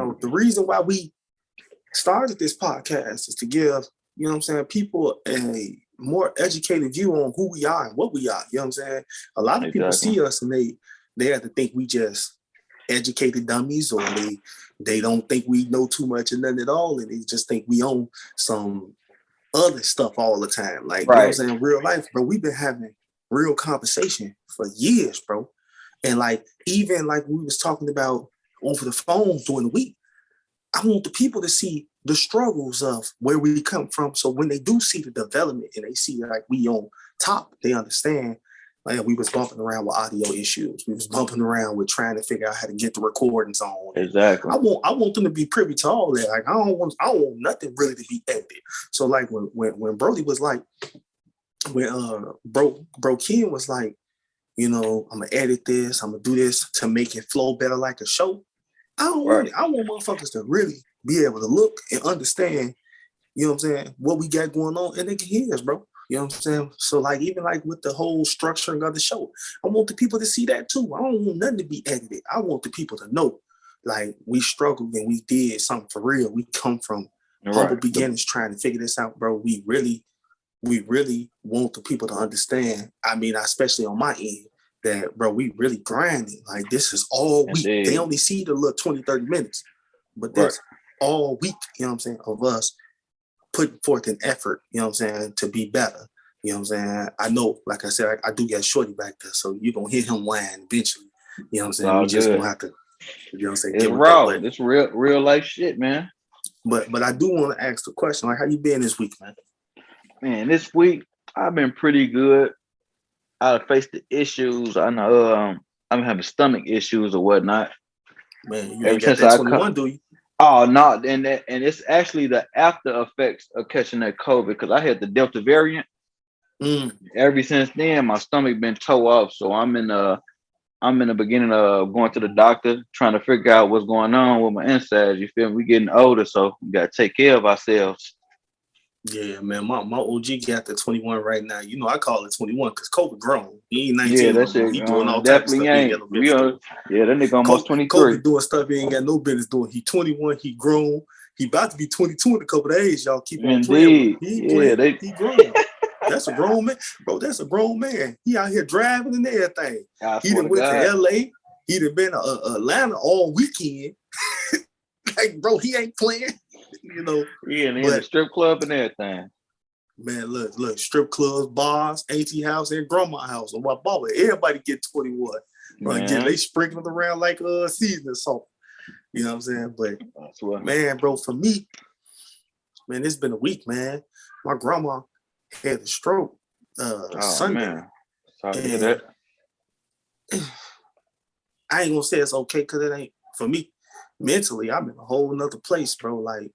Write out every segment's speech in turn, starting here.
bro, the reason why we started this podcast is to give, you know what I'm saying, people a more educated view on who we are and what we are. You know what I'm saying? A lot of people see us and they have to think we just educated dummies, or they don't think we know too much and nothing at all, and they just think we own some other stuff all the time. Like, you know what I'm saying? Real life, bro, we've been having real conversation for years, bro. And like, even like we was talking about over the phone during the week, I want the people to see the struggles of where we come from. So when they do see the development and they see like we on top, they understand. Like, we was bumping around with audio issues. We was bumping around with trying to figure out how to get the recordings on. Exactly. I want them to be privy to all that. Like, I don't want nothing really to be edited. So like when Brody was like, when Bro Ken was like, you know, I'm gonna edit this, I'm gonna do this to make it flow better like a show. I don't want it. I want motherfuckers to really be able to look and understand, you know what I'm saying, what we got going on, and they can hear us, bro. You know what I'm saying? So like, even like with the whole structuring of the show, I want the people to see that too. I don't want nothing to be edited. I want the people to know, like, we struggled and we did something for real. We come from humble beginnings trying to figure this out, bro. We really want the people to understand. I mean, especially on my end, that, bro, we really grinding. Like, this is all week. They only see the little 20, 30 minutes, but that's all week, you know what I'm saying, of us putting forth an effort, you know what I'm saying, to be better. You know what I'm saying? I know, like I said, I do get Shorty back there, so you're going to hear him whine eventually. You know what I'm saying? We just going to have to, you know what I'm saying? It's raw. It's real life shit, man. But I do want to ask the question, like, how you been this week, man? Man, this week, I've been pretty good. I've faced the issues. I know I'm having stomach issues or whatnot. Man, you ain't got that 21, do you? Oh no, and it's actually the after effects of catching that COVID, because I had the Delta variant. Ever since then, my stomach been toe off. So I'm in the beginning of going to the doctor, trying to figure out what's going on with my insides. You feel me? We getting older, so we gotta take care of ourselves. Yeah, man, my OG got the 21 right now. You know, I call it 21 because Kobe grown. He ain't 19. Yeah, that's it. He doing all types of stuff. Yeah, that nigga almost 23. Kobe doing stuff he ain't got no business doing. He 21. He grown. He about to be 22 in a couple of days. Y'all keep on playing. He playing. He grown. That's a grown man, bro. That's a grown man. He out here driving and everything. He done went to LA. He done been to Atlanta all weekend. Like, bro, he ain't playing. You know, yeah, and in the strip club and everything. Man, look, strip clubs, bars, auntie house, and grandma house. On my baba, everybody get 21. Again, they sprinkling around like seasoning salt. You know what I'm saying? But man, bro, for me, man, it's been a week, man. My grandma had a stroke Sunday. Man. Sorry to hear that. I ain't gonna say it's okay because it ain't for me. Mentally, I'm in a whole nother place, bro. Like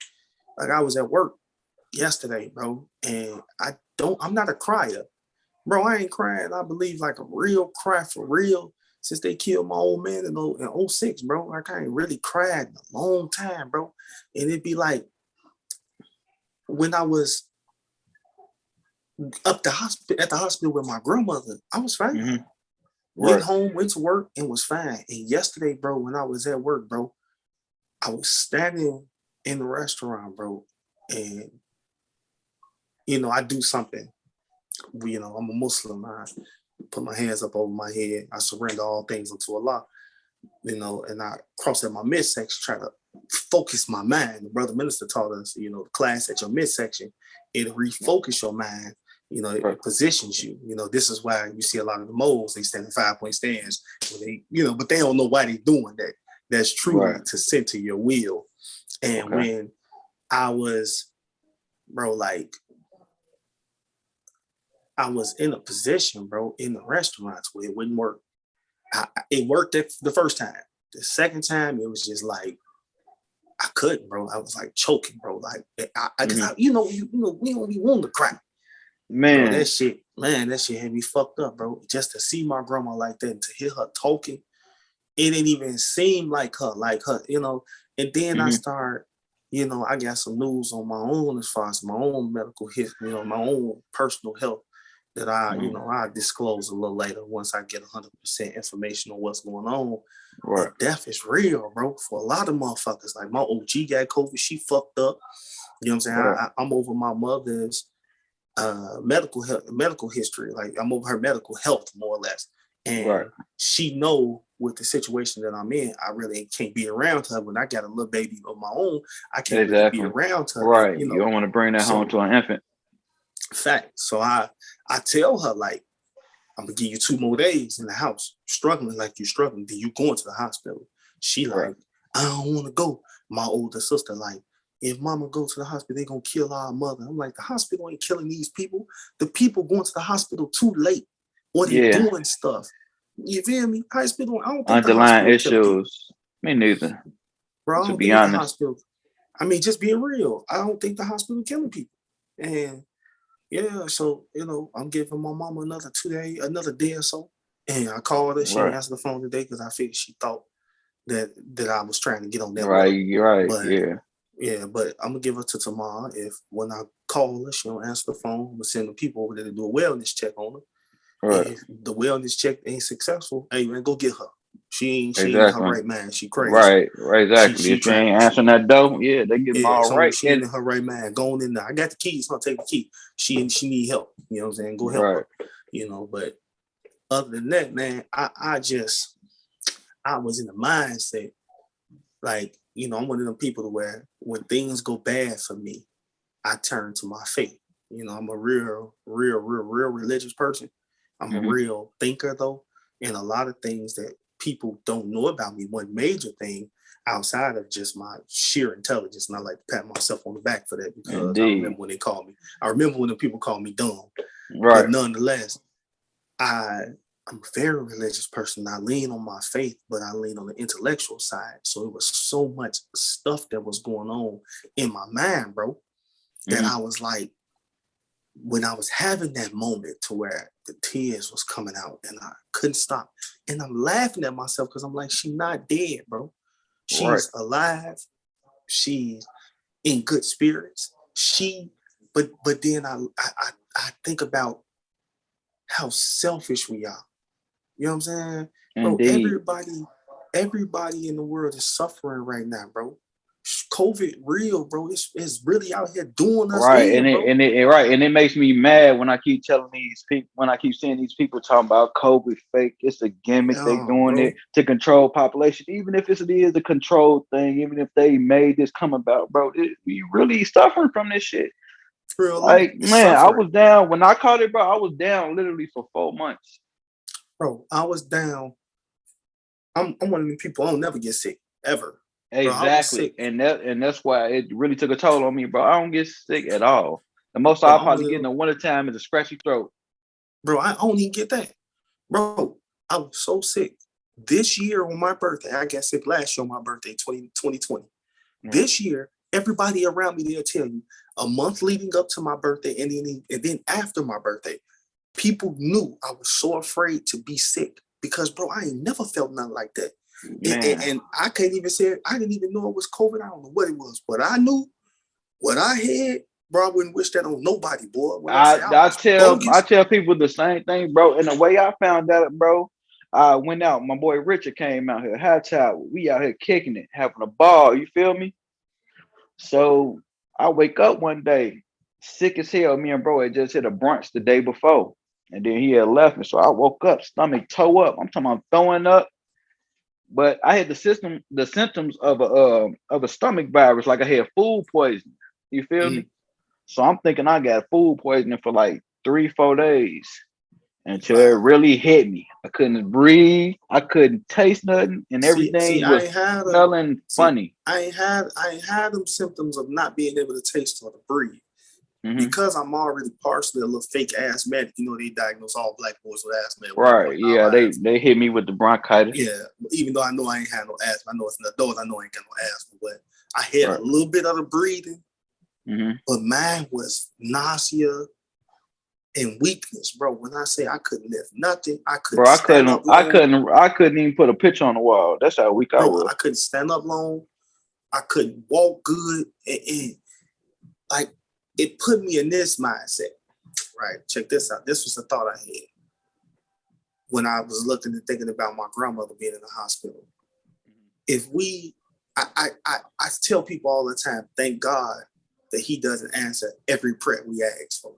I was at work yesterday, bro, and I'm not a crier, bro. I ain't crying. I believe like a real cry for real since they killed my old man in 06, bro. Like, I ain't really cried in a long time, bro. And it'd be like when I was at the hospital with my grandmother, I was fine. Mm-hmm. Went home, went to work, and was fine. And yesterday, bro, when I was at work, bro, I was standing in the restaurant, bro, and you know, I do something. You know, I'm a Muslim. I put my hands up over my head. I surrender all things unto Allah. You know, and I cross at my midsection, try to focus my mind. The brother minister taught us, you know, the class at your midsection, it'll refocus your mind. You know, it positions you. You know, this is why you see a lot of the moles, they stand in 5-point stands. When they, you know, but they don't know why they're doing that. That's truly to center your will. And when I was, bro, like, I was in a position, bro, in the restaurants where it wouldn't work. It worked the first time. The second time, it was just like, I couldn't, bro. I was like choking, bro. Like, we don't be wanting to cry. Man, bro, that shit had me fucked up, bro. Just to see my grandma like that and to hear her talking, it didn't even seem like her, you know. And then I start, you know, I got some news on my own as far as my own medical history, you know, my own personal health. that I disclose a little later once I get 100% information on what's going on. Right. But death is real, bro. For a lot of motherfuckers, like my OG got COVID, she fucked up. You know what I'm saying? Right. I'm over my mother's medical history. Like I'm over her medical health, more or less. And she know with the situation that I'm in, I really can't be around her. When I got a little baby of my own, I can't really be around her. Right. You don't want to bring that home to an infant. Fact. So I tell her, like, I'm gonna give you 2 more days in the house, struggling like you're struggling. Then you going to the hospital. She like, I don't want to go. My older sister like, if mama go to the hospital, they gonna kill our mother. I'm like, the hospital ain't killing these people. The people going to the hospital too late, or they doing stuff. You feel me? Hospital. I don't think underlying issues. Me neither. Bro, I don't think the hospital. I mean, just being real, I don't think the hospital killing people. And yeah, so I'm giving my mama another day or so. And I called her. She didn't answer the phone today because I figured she thought that I was trying to get on that. Right. But, yeah. Yeah, but I'm gonna give her to tomorrow. If when I call her, she don't answer the phone, I'm gonna send the people over there to do a wellness check on her. Right. If the wellness check ain't successful, hey man, go get her. She ain't in her right mind. She crazy. Right, exactly. If she ain't answering that door, they get them all right. She ain't in her right mind. Going in there. I got the keys, so I'll take the key. She need help. You know what I'm saying? Go help her. But other than that, man, I was in the mindset, like, I'm one of them people to where when things go bad for me, I turn to my faith. I'm a real religious person. I'm a real thinker, though. And a lot of things that people don't know about me, one major thing outside of just my sheer intelligence, and I like to pat myself on the back for that, because I remember when they called me. I remember when the people called me dumb. Right. But nonetheless, I'm a very religious person. I lean on my faith, but I lean on the intellectual side. So it was so much stuff that was going on in my mind, bro, that I was like, when I was having that moment to where the tears was coming out and I couldn't stop. And I'm laughing at myself because I'm like, she's not dead, bro. She's alive. She's in good spirits. But then I think about how selfish we are. You know what I'm saying? Indeed. Bro, everybody in the world is suffering right now, bro. COVID real, bro. It's really out here doing us. Right, and it makes me mad when I keep telling these people, when I keep seeing these people talking about COVID fake. It's a gimmick. They doing it to control population. Even if it is a control thing, even if they made this come about, bro, we really suffering from this shit. Like, man, I was down when I caught it, bro. I was down literally for 4 months. Bro, I was down. I'm one of them people. I don't never get sick ever. Exactly, bro, and that's why it really took a toll on me, bro. I don't get sick at all. The most I'll probably get in the wintertime is a scratchy throat. Bro, I don't even get that. Bro, I was so sick. This year on my birthday, I got sick last year on my birthday, 2020. This year, everybody around me, they'll tell you, a month leading up to my birthday and then after my birthday, people knew I was so afraid to be sick because, bro, I ain't never felt nothing like that. And I can't even say it. I didn't even know it was COVID. I don't know what it was, but I knew what I had, bro. I wouldn't wish that on nobody, boy. I tell people the same thing, bro. And the way I found out, bro, I went out. My boy Richard came out here. High Tower. We out here kicking it, having a ball. You feel me? So I wake up one day, sick as hell. Me and bro had just hit a brunch the day before, and then he had left me. So I woke up, stomach toe up. I'm talking about throwing up. But I had the symptoms of a stomach virus, like I had food poisoning. You feel me? So I'm thinking I got food poisoning for like 3-4 days until it really hit me. I couldn't breathe. I couldn't taste nothing, and everything was smelling funny. I ain't had them symptoms of not being able to taste or to breathe. Because I'm already partially a little fake asthmatic. They diagnose all black boys with asthma. Right, yeah, they hit me with the bronchitis. Yeah, even though I know I ain't had no asthma. I know it's an adult. I know I ain't got no asthma, but I had a little bit of the breathing. But mine was nausea and weakness, bro. When I say I couldn't lift nothing, I couldn't even put a picture on the wall. That's how weak I was. I couldn't stand up long. I couldn't walk good, and like, it put me in this mindset. Right. Check this out. This was the thought I had when I was looking and thinking about my grandmother being in the hospital. If we, I tell people all the time, thank God that He doesn't answer every prayer we ask for.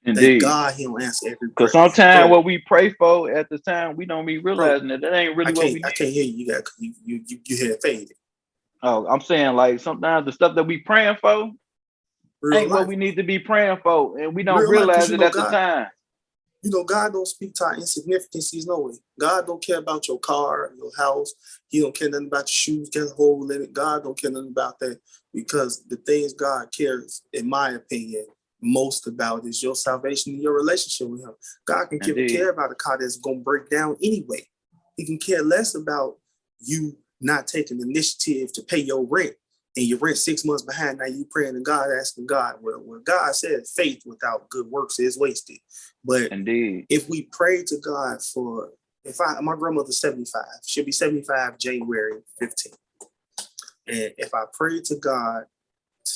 Thank Indeed. God He don't answer every prayer. Because sometimes what we pray for at the time, we don't be realizing that ain't really what we need. I can't hear you. You had faded. Oh, I'm saying like sometimes the stuff that we praying for ain't what we need to be praying for, and we don't realize it at the time. You know, God don't speak to our insignificancies, no way. God don't care about your car, your house. He don't care nothing about your shoes, get a hole in it. God don't care nothing about that, because the things God cares, in my opinion, most about is your salvation and your relationship with Him. God can care about a car that's going to break down anyway. He can care less about you not taking the initiative to pay your rent, and your rent 6 months behind. Now you praying to God, asking God. Well, God said faith without good works is wasted. But if we pray to God for, my grandmother's 75, she'll be 75 January 15th. And if I pray to God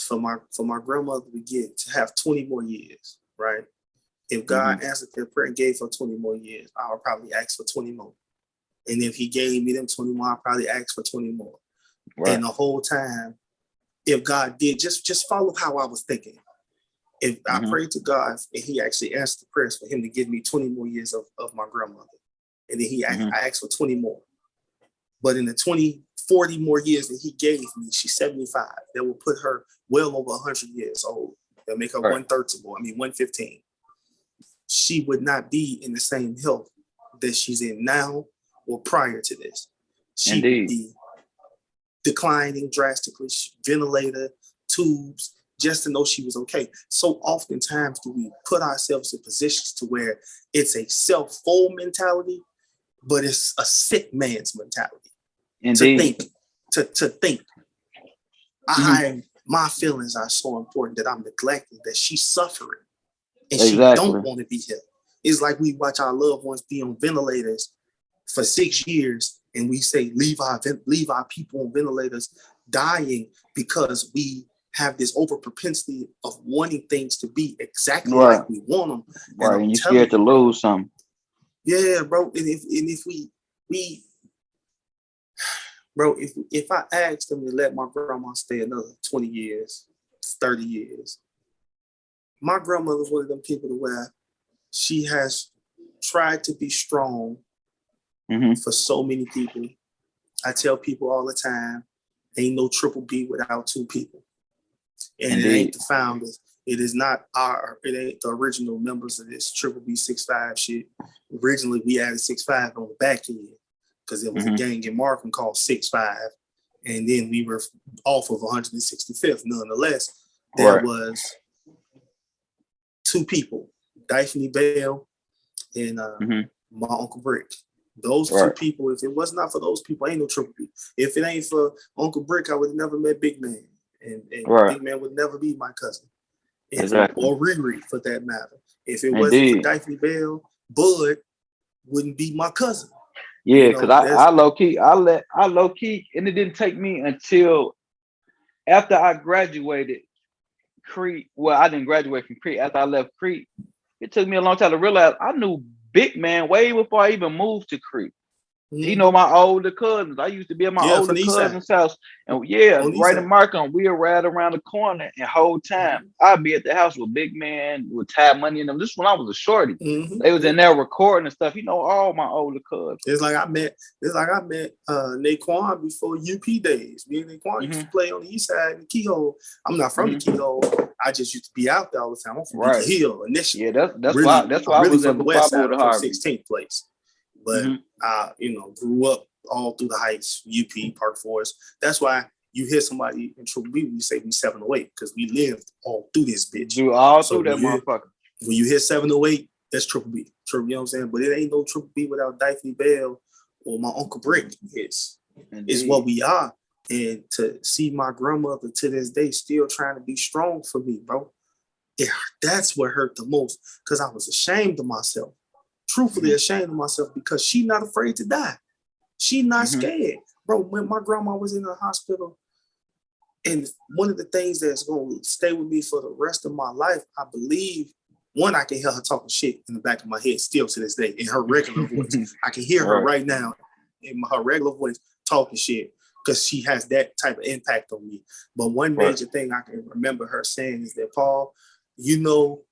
for my grandmother to have 20 more years, right? If God answered their prayer and gave her 20 more years, I would probably ask for 20 more. And if He gave me them 20 more, I'd probably ask for 20 more. Right. And the whole time, if God did, just follow how I was thinking. If I prayed to God and He actually asked the prayers for Him to give me 20 more years of my grandmother, and then I asked for 20 more. But in the 40 more years that He gave me, she's 75. That will put her well over 100 years old. That'll make her 115. She would not be in the same health that she's in now or prior to this. She would be declining drastically, ventilator, tubes, just to know she was okay. So oftentimes do we put ourselves in positions to where it's a self-full mentality, but it's a sick man's mentality. Indeed. To think, my feelings are so important that I'm neglecting that she's suffering and she don't want to be here. It's like we watch our loved ones be on ventilators for 6 years, and we say leave our people on ventilators dying because we have this over propensity of wanting things to be exactly like we want them. Right, and you're scared to lose something. Yeah, bro. And if we bro, if I asked them to let my grandma stay another 20 years, 30 years, my grandmother's one of them people to where she has tried to be strong for so many people. I tell people all the time, ain't no Triple B without two people. And it ain't the founders. It is not it ain't the original members of this Triple B 6'5" shit. Originally, we added 6'5" on the back end because there was a gang in Markham called 6'5", and then we were off of 165th. Nonetheless, there was two people, Daphne Bell and my Uncle Brick. Those two people, if it was not for those people, ain't no Triple B. If it ain't for Uncle Brick, I would have never met Big Man. And Big Man would never be my cousin. Or Riri, for that matter. If it wasn't for Daphne Bell, Bud wouldn't be my cousin. Yeah, because I low key, and it didn't take me until after I graduated Crete. Well, I didn't graduate from Crete. After I left Crete, it took me a long time to realize I knew Big Man way before I even moved to Crete. You know, my older cousins. I used to be at my older cousin's house. And right in Markham, we were right around the corner. And whole time, I'd be at the house with Big Man, with Tad Money in them. This is when I was a shorty. They was in there recording and stuff. You know, all my older cousins. It's like I met Naquan before UP days. Me and Naquan used to play on the east side in the Keyhole. I'm not from the Keyhole. I just used to be out there all the time. I'm from Beacon Hill initially. Yeah, that's why I was from the west side, from 16th place. But I, grew up all through the Heights, UP, Park Forest. That's why you hear somebody in Triple B, we say we 708, because we lived all through this bitch. Through that motherfucker. When you hear 708, that's Triple B. You know what I'm saying? But it ain't no Triple B without Daphne Bell or my Uncle Brick. It's what we are. And to see my grandmother to this day still trying to be strong for me, bro, that's what hurt the most, because I was ashamed of myself. Truthfully ashamed of myself, because she not afraid to die. She not scared. Bro, when my grandma was in the hospital, and one of the things that's going to stay with me for the rest of my life, I believe One, I can hear her talking shit in the back of my head still to this day in her regular voice. I can hear her right now in her regular voice talking shit because she has that type of impact on me. But one major thing I can remember her saying is that, Paul, you know,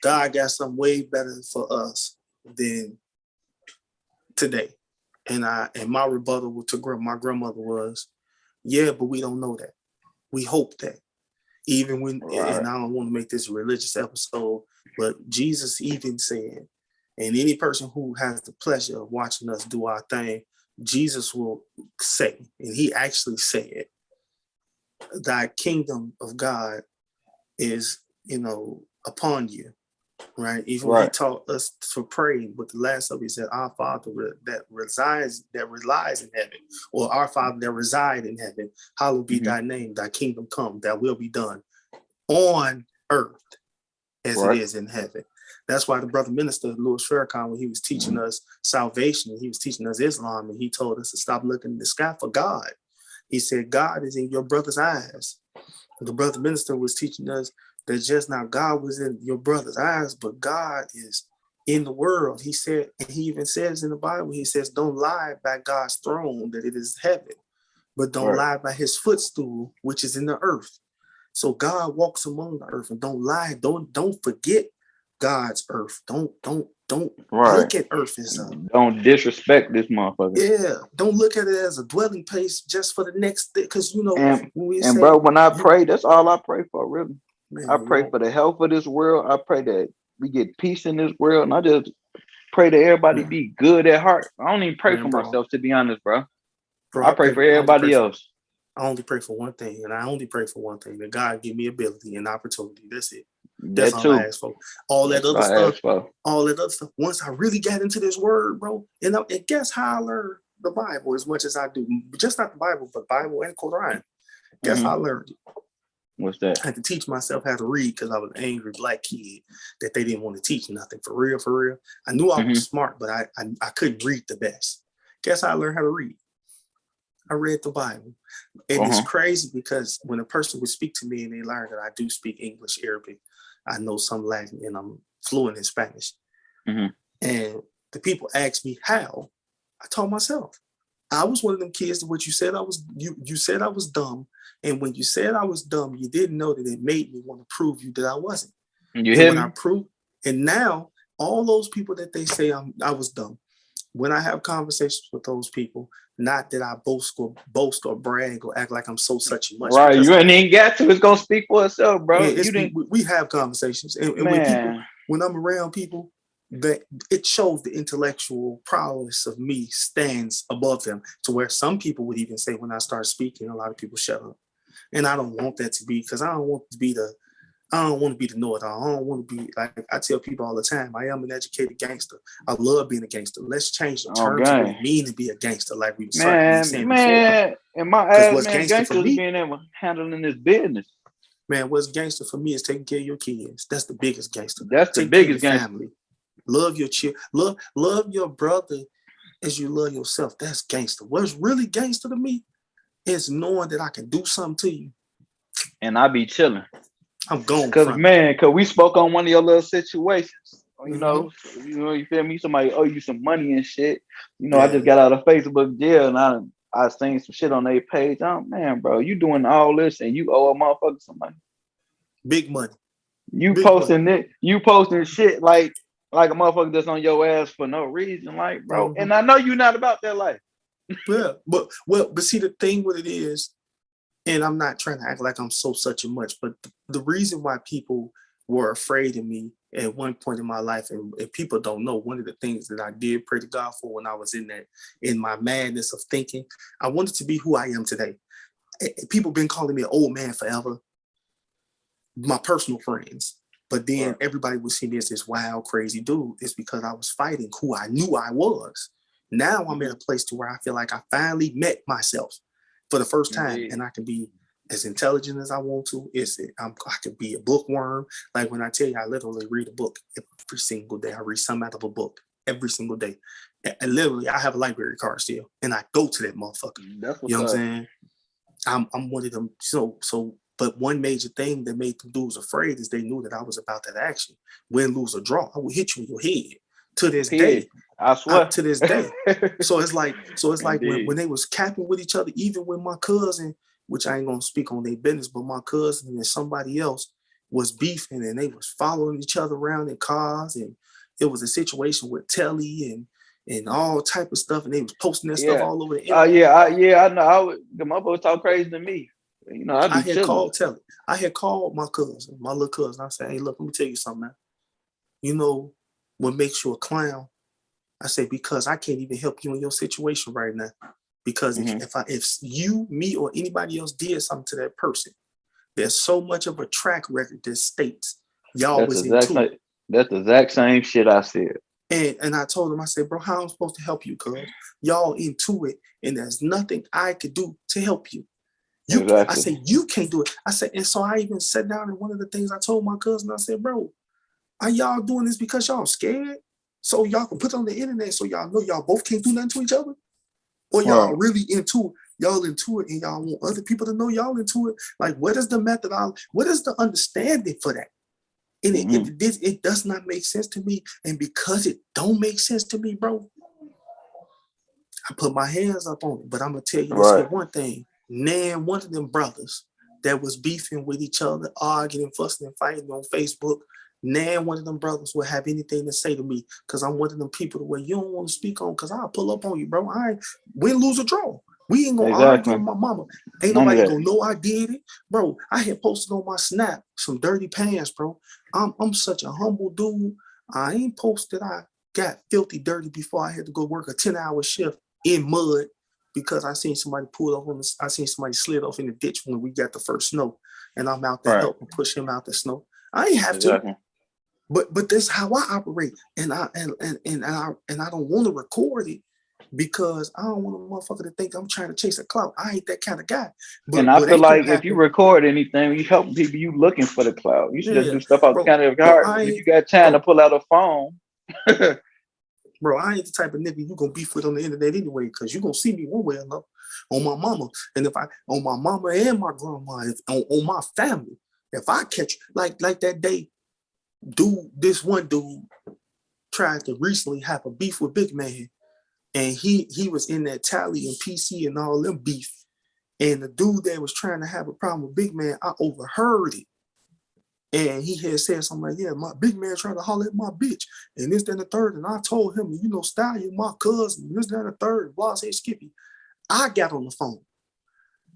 God got something way better for us than today. And my rebuttal to my grandmother was, yeah, but we don't know that. We hope that. Even when, and I don't want to make this a religious episode, but Jesus even said, and any person who has the pleasure of watching us do our thing, Jesus will say, and he actually said, thy kingdom of God is, upon you. Right. Even when he taught us to pray, but the last of it, he said, our Father that relies in heaven, or our Father that reside in heaven, hallowed be thy name, thy kingdom come, thy will be done on earth as it is in heaven. That's why the brother minister, Louis Farrakhan, when he was teaching us salvation, he was teaching us Islam, and he told us to stop looking in the sky for God. He said, God is in your brother's eyes. The brother minister was teaching us that just now God was in your brother's eyes, but God is in the world. He said, and he even says in the Bible, he says, don't lie by God's throne, that it is heaven, but don't lie by his footstool, which is in the earth. So God walks among the earth, and don't lie. Don't forget God's earth. Don't look at earth as don't disrespect this motherfucker. Yeah, don't look at it as a dwelling place just for the next thing. Because bro, when I pray, that's all I pray for, really. Man, I pray for the health of this world. I pray that we get peace in this world, and I just pray that everybody be good at heart. I don't even pray for myself, to be honest, bro. I pray for everybody else. I only pray for one thing, and I only pray for one thing: that God give me ability and opportunity. That's it. That's all I ask for. All that other stuff. Once I really got into this word, bro, and guess how I learned the Bible as much as I do. Just not the Bible, but Bible and Quran. Guess how I learned it. What's that? I had to teach myself how to read because I was an angry black kid that they didn't want to teach nothing. For real. I knew I was smart, but I couldn't read the best. Guess how I learned how to read? I read the Bible. And it's crazy because when a person would speak to me and they learn that I do speak English, Arabic, I know some Latin, and I'm fluent in Spanish. And the people ask me how. I told myself. I was one of them kids that what you said I was, you said I was dumb. And when you said I was dumb, you didn't know that it made me want to prove you that I wasn't. You hear me? I proved, and now all those people that they say I was dumb, when I have conversations with those people, not that I boast or brag or act like I'm so such and much. Right, you ain't even got to. It's gonna speak for itself, bro. Yeah, we have conversations, and when I'm around people, that it shows the intellectual prowess of me stands above them, to where some people would even say when I start speaking, a lot of people shut up, and I don't want that to be, because I don't want to be the know-it-all. I don't want to be, like I tell people all the time, I am an educated gangster. I love being a gangster. Let's change the terms of what it means to be a gangster, like we were saying before. And my ass, man, gangsters being able to handling this business. Man, what's gangster for me is taking care of your kids. That's the biggest gangster. That's the biggest gangster. Family. Love your child. Love your brother as you love yourself. That's gangster. What's really gangster to me is knowing that I can do something to you, and I be chilling. I'm going. Because we spoke on one of your little situations. You know, you feel me? Somebody owe you some money and shit. I just got out of Facebook jail, and I seen some shit on their page. Oh man, bro, you doing all this and you owe a motherfucker some money. Big money. You posting shit like a motherfucker that's on your ass for no reason, like, bro. And I know you're not about that life. Yeah, but see, the thing with it is, and I'm not trying to act like I'm so such and much, but the reason why people were afraid of me at one point in my life, and people don't know, one of the things that I did pray to God for when I was in my madness of thinking, I wanted to be who I am today. People been calling me an old man forever, my personal friends, but then everybody would see me as this wild, crazy dude. It's because I was fighting who I knew I was. Now I'm in a place to where I feel like I finally met myself for the first time, and I can be as intelligent as I want to. I could be a bookworm. Like when I tell you, I literally read a book every single day. I read something out of a book every single day. And literally, I have a library card still, and I go to that motherfucker. That's what's you know what I'm saying? I'm one of them. So But one major thing that made the dudes afraid is they knew that I was about that action. Win, lose, or draw, I would hit you in your head. To this day, I swear. to this day. So it's like when they was capping with each other, even with my cousin, which I ain't gonna speak on their business, but my cousin and somebody else was beefing and they was following each other around in cars, and it was a situation with Telly and all type of stuff, and they was posting that stuff all over the internet. I know. The motherfucker talk crazy to me. You know, I had called Telly. I had called my cousin, my little cousin. I said, "Hey, look, let me tell you something, man. You know what makes you a clown?" I said, "Because I can't even help you in your situation right now. Because if you, me, or anybody else did something to that person, there's so much of a track record that states y'all was into it." That's the exact same shit I said. And I told him, I said, "Bro, how am I supposed to help you? Cuz y'all into it, and there's nothing I could do to help you. Exactly. I said, you can't do it." I said, and so I even sat down, and one of the things I told my cousin, I said, "Bro, are y'all doing this because y'all scared? So y'all can put it on the internet so y'all know y'all both can't do nothing to each other? Or y'all really into it and y'all want other people to know y'all into it? Like, what is the methodology? What is the understanding for that?" And it does not make sense to me. And because it don't make sense to me, bro, I put my hands up on it. But I'm going to tell you this one thing. One of them brothers that was beefing with each other, arguing and fussing and fighting on Facebook, one of them brothers will have anything to say to me, because I'm one of them people where you don't want to speak on, because I'll pull up on you, bro. I ain't win, lose, or draw. We ain't gonna argue with my mama. Ain't nobody gonna know I did it, bro. I had posted on my Snap some dirty pants, bro. I'm such a humble dude. I ain't posted I got filthy dirty before I had to go work a 10-hour shift in mud because I seen somebody pull off I seen somebody slid off in the ditch when we got the first snow, and I'm out there helping push him out the snow. I ain't have to. But that's how I operate, and I don't want to record it because I don't want a motherfucker to think I'm trying to chase a clout. I ain't that kind of guy. And I feel like if you record anything, you help people, you looking for the clout. You should just do stuff out kind of heart. If you got time to pull out a phone. Bro, I ain't the type of nigga you gonna beef with on the internet anyway, because you gonna see me one way or another on my mama. And if I on my mama and my grandma, on my family, if I catch like that day, this one dude tried to recently have a beef with Big Man, and he was in that Tally and PC and all them beef, and the dude that was trying to have a problem with Big Man, I overheard it, and he had said something like, "Yeah, my Big Man trying to holler at my bitch, and this, that, and the third," and I told him, "You know, style, you my cousin, this, that, and the third, blah, say Skippy." I got on the phone,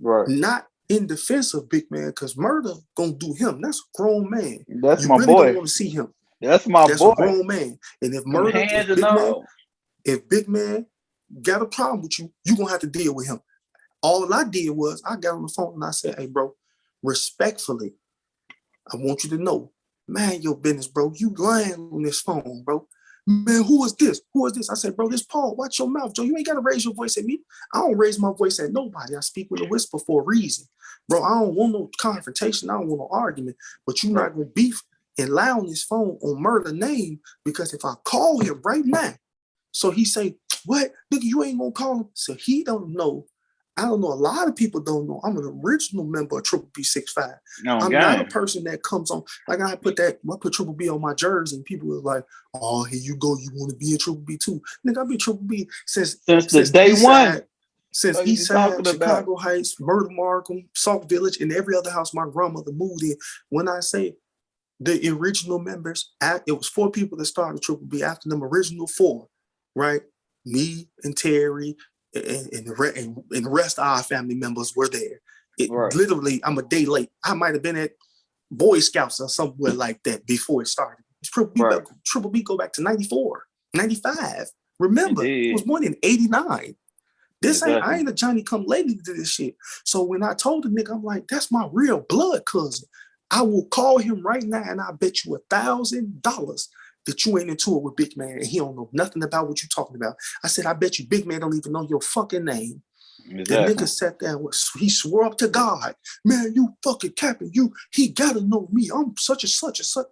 not in defense of Big Man, because murder gonna do him. That's a grown man. That's you my really boy. Don't want to see him. That's my That's boy. A grown man. And if murder, if Big Man got a problem with you, you gonna have to deal with him. All I did was I got on the phone and I said, "Hey, bro, respectfully, I want you to know, man, your business, bro. You lying on this phone, bro. Man, who is this? Who is this?" I said, "Bro, this Paul. Watch your mouth, Joe. You ain't got to raise your voice at me. I don't raise my voice at nobody. I speak with a whisper for a reason. Bro, I don't want no confrontation. I don't want no argument. But you're not going to beef and lie on this phone on murder name, because if I call him right now," so he say, "What? Nigga, you ain't going to call him?" So he don't know. I don't know. A lot of people don't know. I'm an original member of Triple B 65. I'm not a person that comes on. Like I put Triple B on my jersey, and people are like, "Oh, here you go. You want to be a Triple B too?" Nigga, I've been Triple B since day one. Since Eastside, Chicago Heights, Murder Markham, Salt Village, and every other house my grandmother moved in. When I say the original members, it was 4 people that started Triple B. After them original 4, right? Me and Terry. And the rest of our family members were there. Literally, I'm a day late. I might have been at Boy Scouts or somewhere like that before it started. Triple B go back to 94, 95. Remember, it was born in 89. I ain't a Johnny come lately to this shit. So when I told the nigga, I'm like, that's my real blood cousin. I will call him right now and I bet you $1,000 that you ain't into it with Big Man and he don't know nothing about what you're talking about. I said, I bet you Big Man don't even know your fucking name. The nigga sat there, he swore up to God, "Man, you fucking capping, he gotta know me. I'm such and such and such."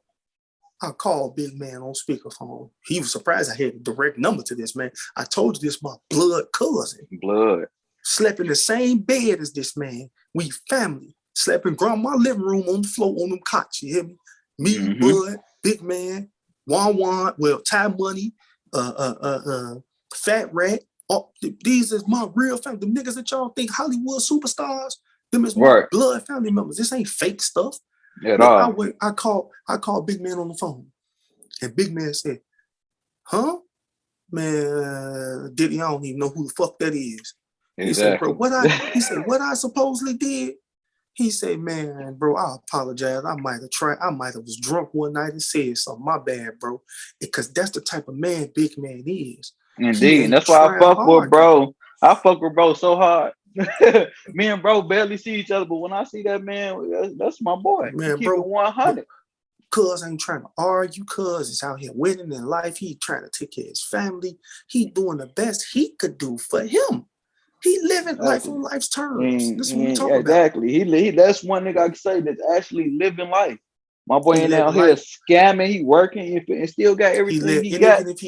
I called Big Man on speakerphone. He was surprised I had a direct number to this man. I told you this my blood cousin. Blood. Slept in the same bed as this man. We family. Slept in grandma living room on the floor on them cots. You hear me? Me, Mm-hmm. Bud, Big Man, Wan, well, Ty Money, Fat Rat. Oh, these is my real family. The niggas that y'all think Hollywood superstars, them is my Right. blood family members. This ain't fake stuff. At Man, all. I called Big Man on the phone. And Big Man said, huh? Man, Diddy, I don't even know who the fuck that is. He said, bro, Exactly. what I supposedly did? He said, man, bro, I apologize. I might have was drunk one night and said something. My bad, bro. Because that's the type of man Big Man is. He Indeed. And ain't that's why I trying fuck with hard to. bro. I fuck with bro so hard. Me and bro barely see each other, but when I see that man, that's my boy. He Man, keep it bro, 100. Cuz ain't trying to argue. Cuz is out here winning in life. He trying to take care of his family. He doing the best he could do for him. He living life Exactly. on life's terms. This is what we talking about. Exactly. He that's one nigga I can say that's actually living life. My boy He ain't out living here life. scamming. He working and still got He everything lived, he and got. even if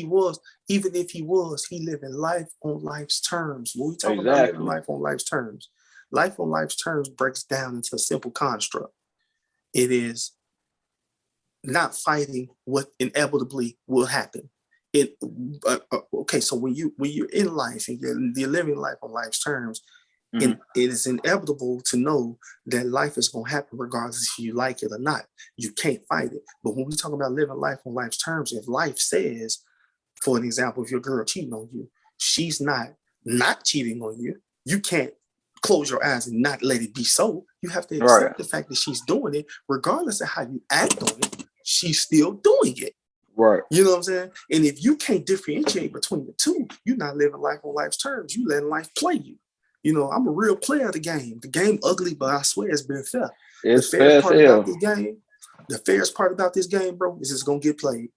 he was, he living life on life's terms. When we talk about living Exactly. life on life's terms, life on life's terms breaks down into a simple construct. It is not fighting what inevitably will happen. Okay, so when you're in life and you're living life on life's terms, Mm-hmm. and it is inevitable to know that life is going to happen regardless if you like it or not. You can't fight it. But when we talk about living life on life's terms, if life says, for an example, if your girl cheating on you, she's not cheating on you. You can't close your eyes and not let it be so. You have to Right. accept the fact that she's doing it, regardless of how you act on it. She's still doing it. Right. You know what I'm saying? And if you can't differentiate between the two, you're not living life on life's terms. You letting life play you. You know, I'm a real player of the game. The game ugly, but I swear it's been fair. It's fair as hell. The fairest part about this game, bro, is it's gonna get played,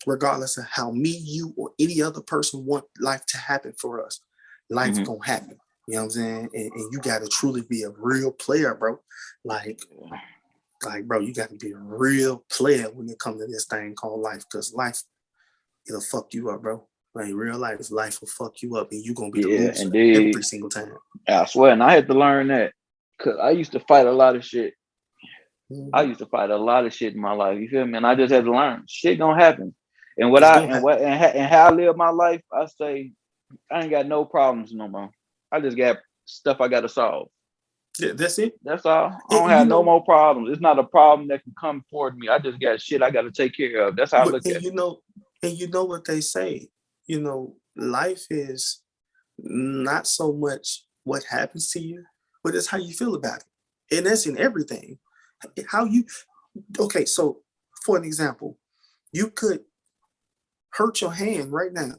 regardless of how me, you, or any other person want life to happen for us. Life gonna happen. You know what I'm saying? And you gotta truly be a real player, bro. Like, bro, you gotta be a real player when it comes to this thing called life, because life, it'll fuck you up, bro. Like real life will fuck you up, and you're gonna be the loser Indeed. every single time. I swear, and I had to learn that because I used to fight a lot of shit. Mm-hmm. I used to fight a lot of shit in my life. You feel me? And I just had to learn. Shit gonna happen. And how I live my life, I say I ain't got no problems no more. I just got stuff I gotta solve. Yeah, that's it. That's all. I don't have no more problems. It's not a problem that can come toward me. I just got shit I gotta take care of. That's how I look at it. You know what they say. You know, life is not so much what happens to you, but it's how you feel about it. And that's in everything. Okay, so for an example, you could hurt your hand right now.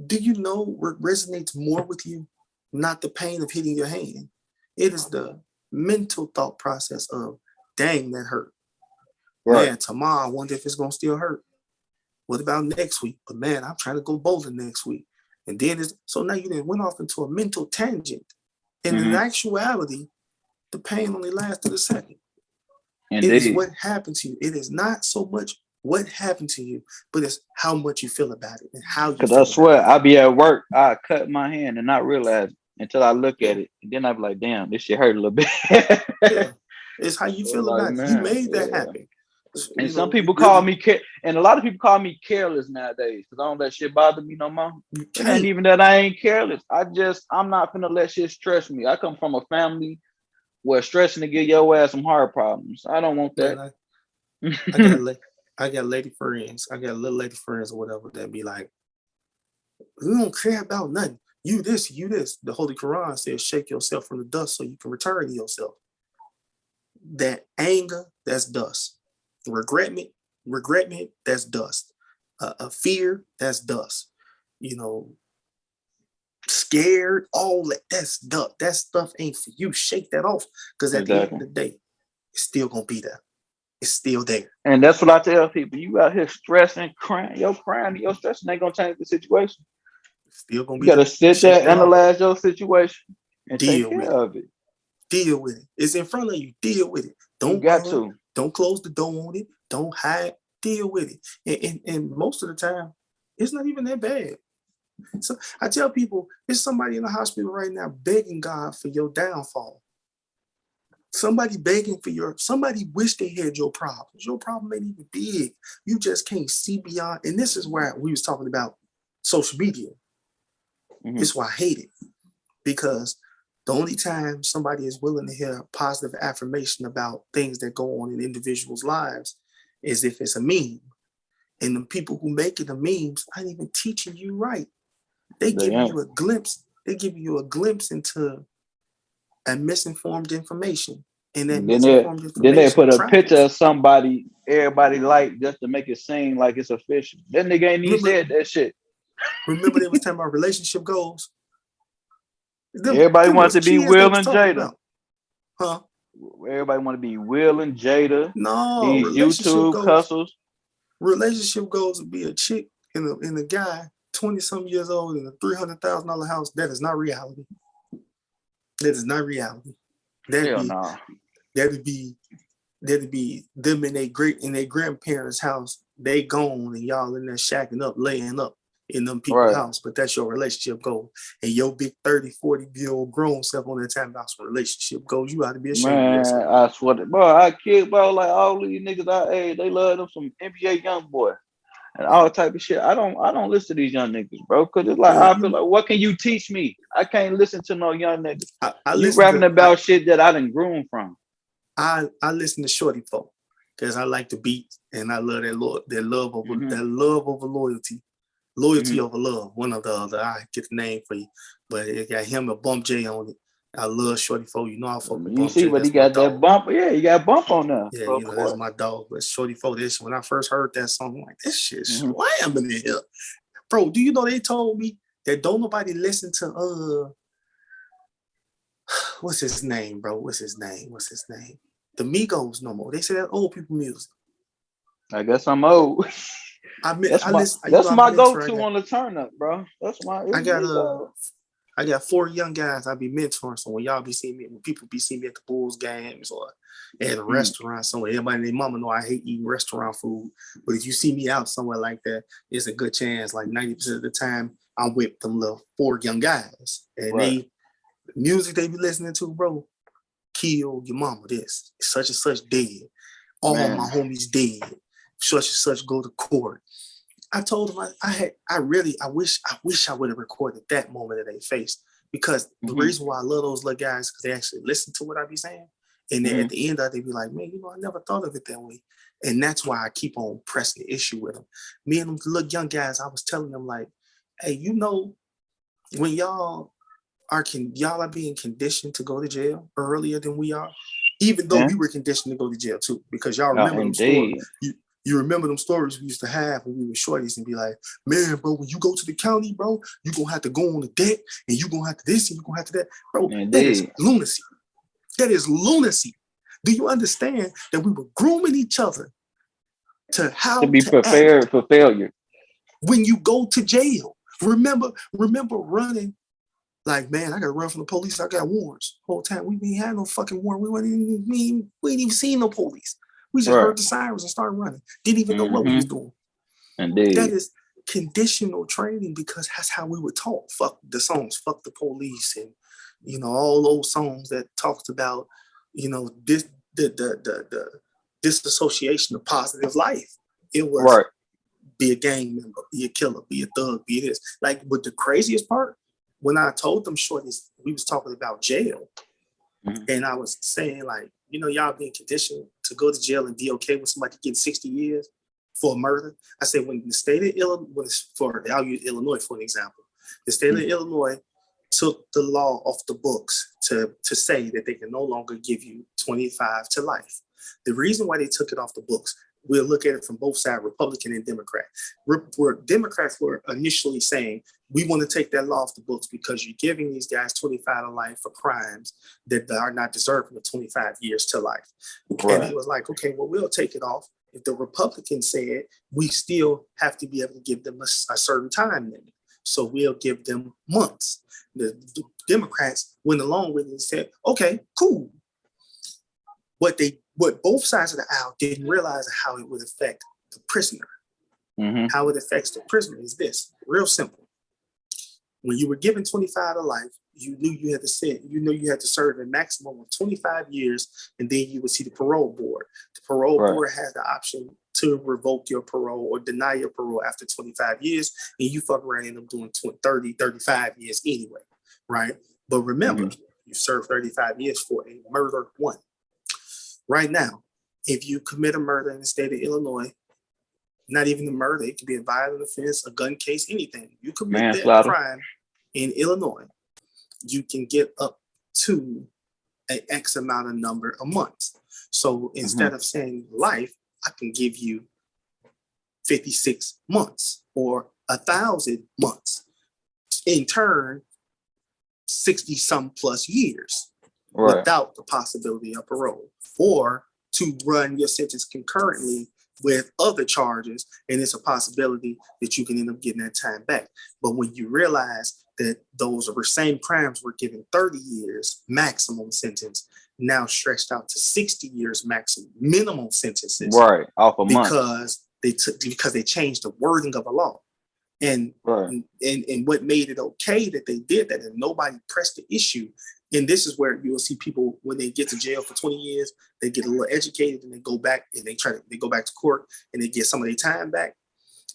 Do you know what resonates more with you? Not the pain of hitting your hand. It is the mental thought process of, dang, that hurt. Right. Man, tomorrow, I wonder if it's going to still hurt. What about next week? But man, I'm trying to go bowling next week. And then so now you then went off into a mental tangent. And in actuality, the pain only lasted a second. Indeed. It is what happened to you. It is not so much what happened to you, but it's how much you feel about it and how you feel. Because I swear, I be at work, I cut my hand and not realize it until I look at it. And then I be like, damn, this shit hurt a little bit. Yeah. It's how you feel about it. You made that happen. And some people call me, and a lot of people call me careless nowadays because I don't let shit bother me no more. It ain't even that I ain't careless. I'm not finna let shit stress me. I come from a family where stressing to get your ass some heart problems. I don't want that. Man, I got lady friends. I got little lady friends or whatever that be like, we don't care about nothing. You this. The Holy Quran says, shake yourself from the dust so you can return to yourself. That anger, that's dust. Regretment, that's dust. Fear, that's dust. You know, scared, all that's dust. That stuff ain't for you. Shake that off, because at the end of the day, it's still gonna be there. It's still there. And that's what I tell people. You out here stressing, crying, your stressing ain't gonna change the situation. It's still gonna be. You gotta sit there, analyze your situation, and take care of it. Deal with it. It's in front of you. Deal with it. Don't close the door on it. Don't hide. Deal with it. And most of the time, it's not even that bad. So I tell people, there's somebody in the hospital right now begging God for your downfall. Somebody begging for somebody wish they had your problems. Your problem ain't even big. You just can't see beyond. And this is why we was talking about social media. Mm-hmm. It's why I hate it. Because the only time somebody is willing to hear positive affirmation about things that go on in individuals' lives is if it's a meme. And the people who make it the memes aren't even teaching you right. They give you a glimpse. They give you a glimpse into a misinformed information. And that misinformed information. Then they put a picture of somebody everybody like just to make it seem like it's official. That nigga ain't even said that shit. Remember they was talking about relationship goals? Everybody wants to be Will and Jada. About. Huh? Everybody want to be Will and Jada. No, these YouTube hustles. Relationship goals would be a chick and a guy 20-some years old in a $300,000 house. That is not reality. That is not reality. That'd be them in their grandparents' house. They gone and y'all in there shacking up, laying up in them people's house, but that's your relationship goal. And your big 30, 40-year-old grown self on that time about some relationship goals, you ought to be ashamed of yourself. I swear to bro, I kid bro, like all these niggas they love them some NBA young boy and all type of shit. I don't listen to these young niggas, bro, because it's like I feel like, what can you teach me? I can't listen to no young niggas. You rapping about shit that I done grown from. I listen to shorty folk because I like the beat and I love that love over loyalty. Loyalty over love, one or the other. I get the name for you, but it got him a Bump J on it. I love Shorty Fo. You know I fuck with Bump J. You see, but he got that bump. Yeah, he got bump on there. Yeah, you know that's my dog. But Shorty Fo, when I first heard that song, I'm like, this shit slamming in here, bro. Do you know they told me that don't nobody listen to what's his name, bro? What's his name? The Migos no more. They say that old people music. I guess I'm old. That's my go-to on the turn up, bro. That's my. I got 4 young guys I be mentoring. So when y'all be seeing me, when people be seeing me at the Bulls games or at a restaurant somewhere, everybody and their mama know I hate eating restaurant food. But if you see me out somewhere like that, it's a good chance. Like 90% of the time, I'm with them little 4 young guys, and they music they be listening to, bro. Kill your mama. This such and such dead. All my homies dead. Such and such go to court. I told them I wish I would have recorded that moment that they faced, because the reason why I love those little guys is because they actually listen to what I be saying, and then at the end of it, they be like, man, I never thought of it that way, and that's why I keep on pressing the issue with them. Me and them little young guys, I was telling them like, hey, when y'all are being conditioned to go to jail earlier than we are, even though we were conditioned to go to jail too, because y'all remember them stories. You remember them stories we used to have when we were shorties and be like, man, bro, when you go to the county, bro, you're going to have to go on the deck and you're going to have to this and you're going to have to that. Bro, that is lunacy. That is lunacy. Do you understand that we were grooming each other to be prepared for failure when you go to jail? Remember running like, man, I got to run from the police. I got warrants. The whole time we ain't had no fucking warrant. We ain't even seen no police. We just heard the sirens and started running. Didn't even know what we was doing. Indeed. That is conditional training, because that's how we were taught. Fuck the songs, fuck the police, and all those songs that talked about this the disassociation of positive life. It was be a gang member, be a killer, be a thug, be this. Like, but the craziest part, when I told them shorties, we was talking about jail, and I was saying like, y'all being conditioned to go to jail and be okay with somebody getting 60 years for a murder. I said, when the state of Illinois, I'll use Illinois for an example. The state of Illinois took the law off the books to say that they can no longer give you 25 to life. The reason why they took it off the books, we'll look at it from both sides, Republican and Democrat. Democrats were initially saying, we want to take that law off the books because you're giving these guys 25 to life for crimes that are not deserving of 25 years to life. And it was like, okay, well, we'll take it off. If the Republicans said, we still have to be able to give them a certain time limit. So we'll give them months. The Democrats went along with it and said, okay, cool. What both sides of the aisle didn't realize how it would affect the prisoner. How it affects the prisoner is this, real simple. When you were given 25 to life, you knew you had to you had to serve a maximum of 25 years, and then you would see the parole board. The parole Right. board had the option to revoke your parole or deny your parole after 25 years, and you fuck around and end up doing 30, 35 years anyway, right? But remember, you serve 35 years for a murder one. Right now, if you commit a murder in the state of Illinois, not even a murder, it could be a violent offense, a gun case, anything. You commit that Manslaughter. crime in Illinois, you can get up to an X amount of number of months. So instead of saying life, I can give you 56 months or 1,000 months. In turn, 60 some plus years Right. without the possibility of parole, or to run your sentence concurrently with other charges, and it's a possibility that you can end up getting that time back. But when you realize that those are the same crimes were given 30 years maximum sentence, now stretched out to 60 years maximum minimum sentences, Right. Off a month. because they changed the wording of the law. And, Right. and what made it okay that they did that, and nobody pressed the issue. And this is where you will see people, when they get to jail for 20 years, they get a little educated and they go back and they go back to court and they get some of their time back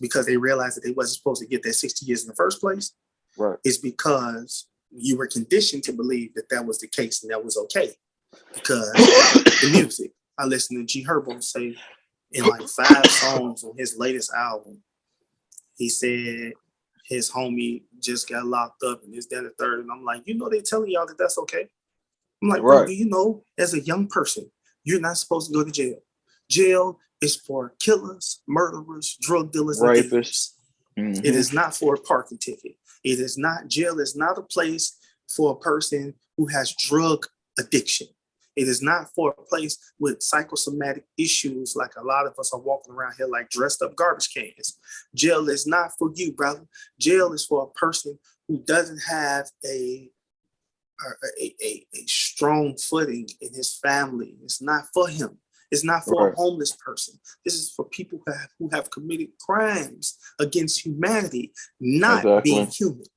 because they realize that they wasn't supposed to get that 60 years in the first place. Right. It's because you were conditioned to believe that that was the case and that was okay. Because the music, I listened to G Herbo say in like 5 songs on his latest album, he said his homie just got locked up and this, that, and the third. And I'm like, they telling y'all that that's okay. I'm like, bro, do you know, as a young person, you're not supposed to go to jail. Jail is for killers, murderers, drug dealers, and thieves. It is not for a parking ticket. It is not, jail is not a place for a person who has drug addiction. It is not for a place with psychosomatic issues like a lot of us are walking around here like dressed up garbage cans. Jail is not for you, brother. Jail is for a person who doesn't have a strong footing in his family. It's not for him. It's not for a homeless person. This is for people who have committed crimes against humanity, not being human.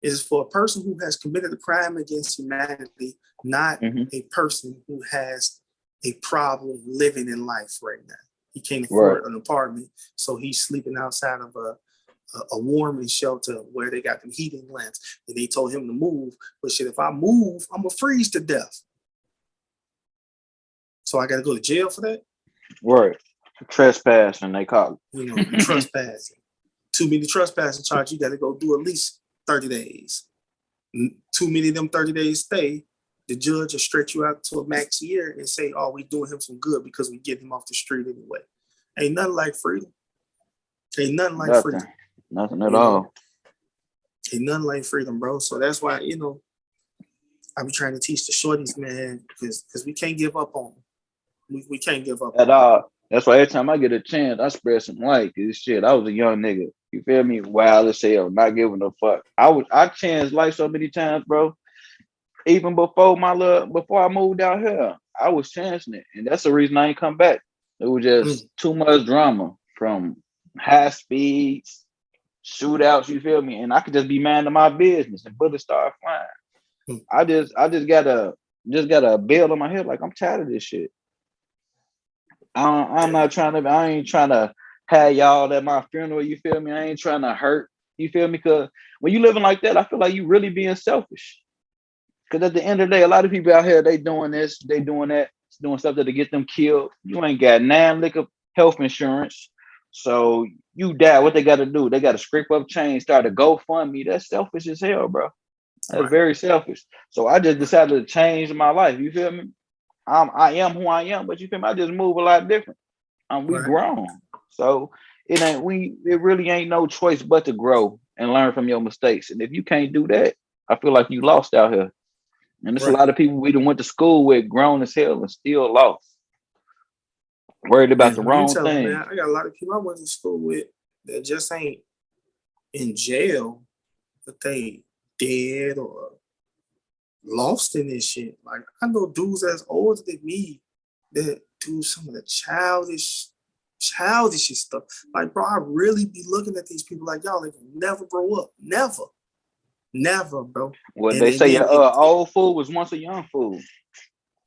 It is for a person who has committed a crime against humanity, not a person who has a problem living in life right now. He can't afford an apartment, so he's sleeping outside of a warming shelter where they got them heating lamps, and they told him to move. But shit, if I move, I'm gonna freeze to death. So I got to go to jail for that. Right, trespassing they call it. Trespassing. Too many trespassing charges. You got to go do at least 30 days. Too many of them 30 days stay. The judge will stretch you out to a max year and say, "Oh, we doing him some good because we get him off the street anyway." Ain't nothing like freedom. Ain't nothing like freedom. Nothing at all. Ain't nothing like freedom, bro. So that's why, I be trying to teach the shorties, man, because we can't give up on them. We can't give up at all. That's why every time I get a chance, I spread some light. Cause shit, I was a young nigga. You feel me? Wild as hell, not giving a fuck. I changed life so many times, bro. Even before I moved out here, I was chancing it, and that's the reason I ain't come back. It was just too much drama from high speeds, shootouts. You feel me? And I could just be man to my business, and bullets start flying. I just got a bill on my head. Like, I'm tired of this shit. I ain't trying to have y'all at my funeral. You feel me? I ain't trying to hurt. You feel me? Because when you living like that, I feel like you really being selfish. Because at the end of the day, a lot of people out here, they doing this, they doing that, doing stuff to get them killed. You ain't got lick of health insurance. So you die. What they got to do? They got to scrape up change, start a GoFundMe. That's selfish as hell, bro. That's very selfish. So I just decided to change my life. You feel me? I am who I am, but you feel me? I just move a lot different. We grown. So it really ain't no choice but to grow and learn from your mistakes. And if you can't do that, I feel like you lost out here. And there's a lot of people we done went to school with, grown as hell, and still lost. Worried about the wrong thing. Man, I got a lot of people I went to school with that just ain't in jail, but they dead or lost in this shit. Like, I know dudes that's older than me that do some of the childish stuff. Like, bro, I really be looking at these people like, y'all, they can never grow up. Never. Never, bro. Well, they say an old fool was once a young fool.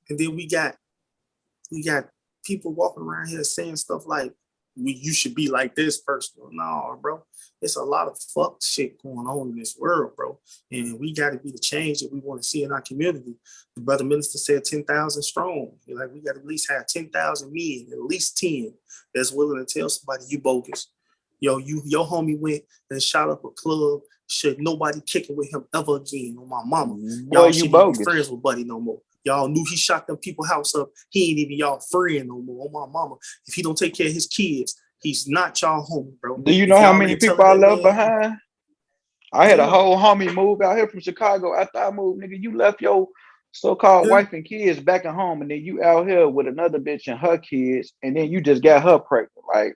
And then we got people walking around here saying stuff like, you should be like this person. No, bro. It's a lot of fuck shit going on in this world, bro. And we got to be the change that we want to see in our community. The brother minister said 10,000 strong. Like, we got to at least have 10,000 men, at least 10 that's willing to tell somebody you bogus. Yo, your homie went and shot up a club. Should nobody kick it with him ever again on my mama. Y'all shouldn't be friends with Buddy no more. Y'all knew he shot them people house up. He ain't even y'all friend no more. On my mama. If he don't take care of his kids, he's not y'all homie, bro. Do you know how many people I left behind? I had a whole homie move out here from Chicago. After I moved, nigga, you left your so-called wife and kids back at home, and then you out here with another bitch and her kids, and then you just got her pregnant. Like,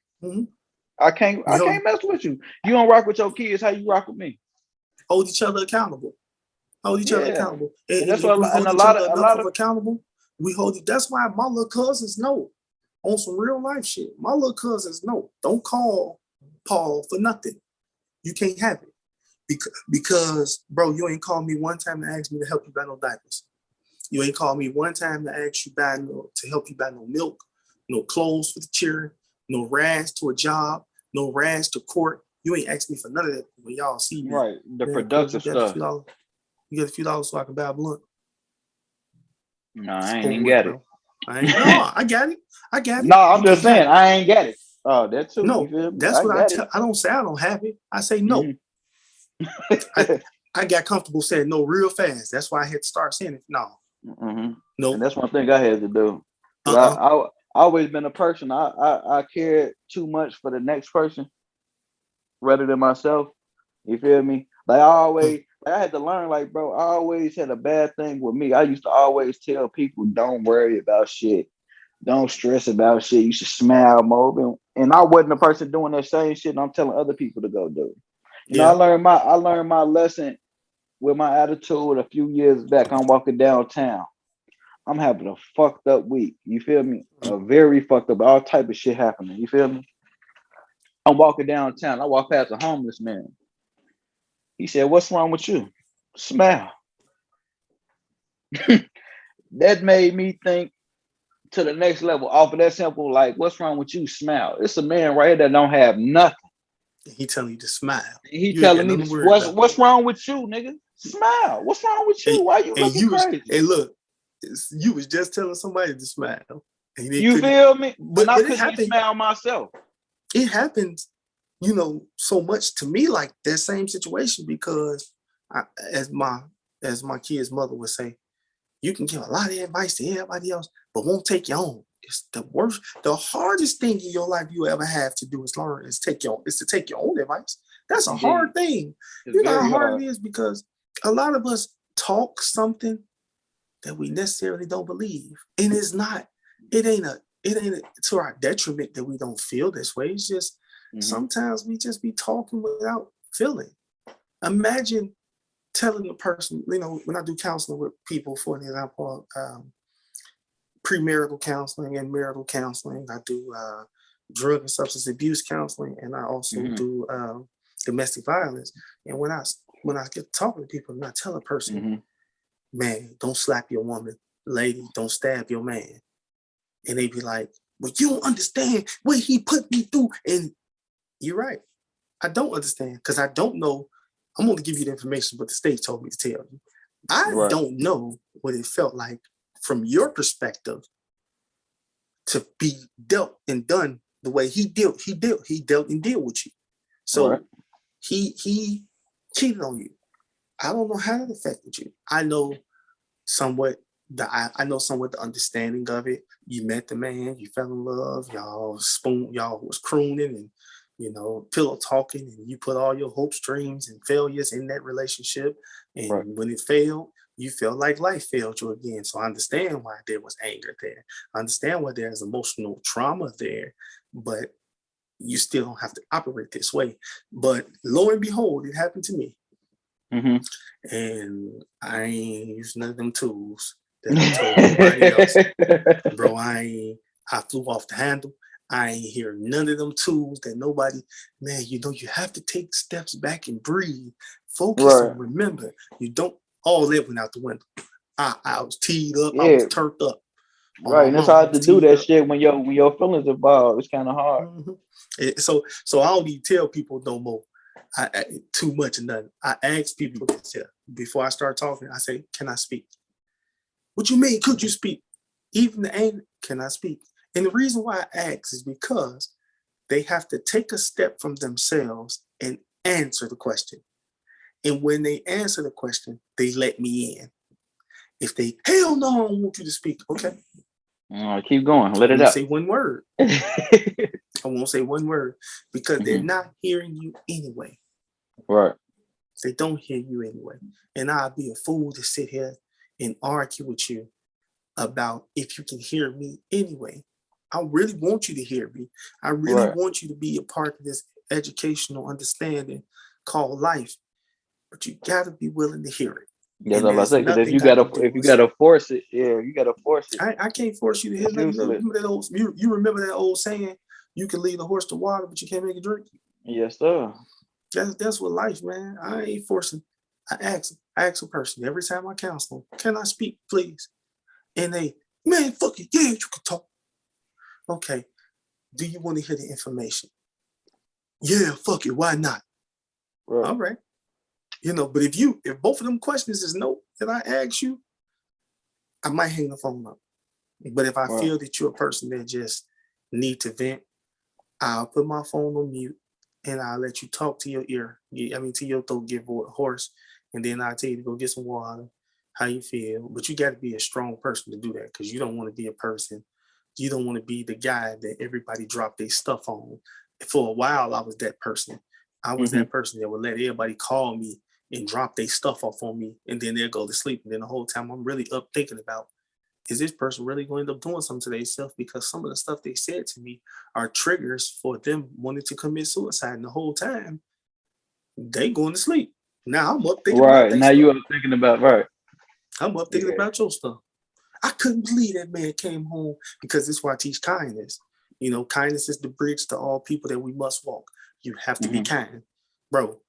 I can't mess with you. You don't rock with your kids, how you rock with me? Hold each other accountable. Hold each other accountable. And that's what a lot of accountable. We hold it. That's why my little cousins know on some real life shit. My little cousins know. Don't call Paul for nothing. You can't have it because bro, you ain't called me one time to ask me to help you buy no diapers. You ain't called me one time to ask you to help you buy no milk, no clothes for the children, no rags to a job, no rags to court. You ain't asked me for none of that when y'all see me. Right, the productive stuff. You get a few dollars so I can buy a blunt. No, I ain't even got it. I got it. No, I'm just saying I ain't got it. Oh, that too. No, that's what I tell. I don't say I don't have it. I say no. I got comfortable saying no real fast. That's why I had to start saying it. No. No. And that's one thing I had to do. I always been a person. I cared too much for the next person rather than myself. You feel me? Like I had to learn, like, bro, I always had a bad thing with me. I used to always tell people, don't worry about shit. Don't stress about shit. You should smile more. And I wasn't the person doing that same shit, and I'm telling other people to go do. You know, I learned my lesson with my attitude a few years back. I'm walking downtown. I'm having a fucked up week. You feel me? A very fucked up, all type of shit happening. You feel me? I'm walking downtown. I walk past a homeless man. He said, "What's wrong with you?" Smile. That made me think to the next level off of that simple, like, what's wrong with you? Smile. It's a man right here that don't have nothing. He telling you to smile. He telling me, what's wrong with you, nigga? Smile. What's wrong with you? Why you looking crazy? Hey, look, you was just telling somebody to smile. You feel me? But I couldn't smile myself. It happens, you know, so much to me like that same situation because as my kid's mother would say, you can give a lot of advice to everybody else, but won't take your own. It's the hardest thing in your life you ever have to do is to take your own advice. That's a hard thing. You know how hard it is because a lot of us talk something that we necessarily don't believe. And it ain't to our detriment that we don't feel this way. It's just sometimes we just be talking without feeling. Imagine telling a person, you know, when I do counseling with people, for an example, premarital counseling and marital counseling, I do drug and substance abuse counseling, and I also do domestic violence. And when I get talking to people and I tell a person, man, don't slap your woman, lady, don't stab your man. And they be like, well, you don't understand what he put me through. And you're right. I don't understand because I don't know. I'm going to give you the information what the state told me to tell you. I don't know what it felt like from your perspective to be dealt and done the way he dealt and dealt with you. So he cheated on you. I don't know how it affected you. I know somewhat the understanding of it. You met the man, you fell in love, y'all was crooning and, you know, pillow talking, and you put all your hopes, dreams, and failures in that relationship. And when it failed, you felt like life failed you again. So I understand why there was anger there. I understand why there's emotional trauma there, but you still don't have to operate this way. But lo and behold, it happened to me. And I ain't used none of them tools that I told everybody else. Bro, I flew off the handle. I ain't hear none of them tools that nobody, man, you know, you have to take steps back and breathe. Focus and remember, you don't all that went out the window. I was teed up, I was turned up. Right, and it's hard to do that shit when your feelings involved. It's kind of hard. So I don't even tell people no more. I too much or nothing. I ask people this here before I start talking. I say, "Can I speak?" What you mean? Could you speak? Even the anger, can I speak? And the reason why I ask is because they have to take a step from themselves and answer the question. And when they answer the question, they let me in. If they, hell no, I don't want you to speak. Okay. Keep going. Let it out. Say one word. I won't say one word because they're not hearing you anyway. Right. They don't hear you anyway. And I'd be a fool to sit here and argue with you about if you can hear me anyway. I really want you to hear me. I really want you to be a part of this educational understanding called life. But you gotta be willing to hear it. Yeah, I say, because if you gotta force it, you gotta force it. I can't force you to hear nothing. Remember that old, you remember that old saying, you can lead a horse to water, but you can't make it drink? Yes, sir. That's what life, man. I ain't forcing. I ask a person every time I counsel them, can I speak, please? And they, man, fuck it, yeah, you can talk. Okay, do you want to hear the information? Yeah, fuck it, why not? Right. All right. But if both of them questions is no, that I ask you, I might hang the phone up. But if I feel that you're a person that just need to vent, I'll put my phone on mute and I'll let you talk to your ear. To your throat, get hoarse, and then I'll tell you to go get some water, how you feel. But you got to be a strong person to do that because you don't want to be a person. You don't want to be the guy that everybody dropped their stuff on. For a while, I was that person. I was that person that would let everybody call me and drop their stuff off on me, and then they'll go to sleep. And then the whole time I'm really up thinking about, is this person really going to end up doing something to themselves? Because some of the stuff they said to me are triggers for them wanting to commit suicide. And the whole time, they going to sleep. Now I'm up thinking about now you up thinking about I'm up thinking about your stuff. I couldn't believe that man came home, because this is why I teach kindness. Kindness is the bridge to all people that we must walk. You have to be kind. Bro,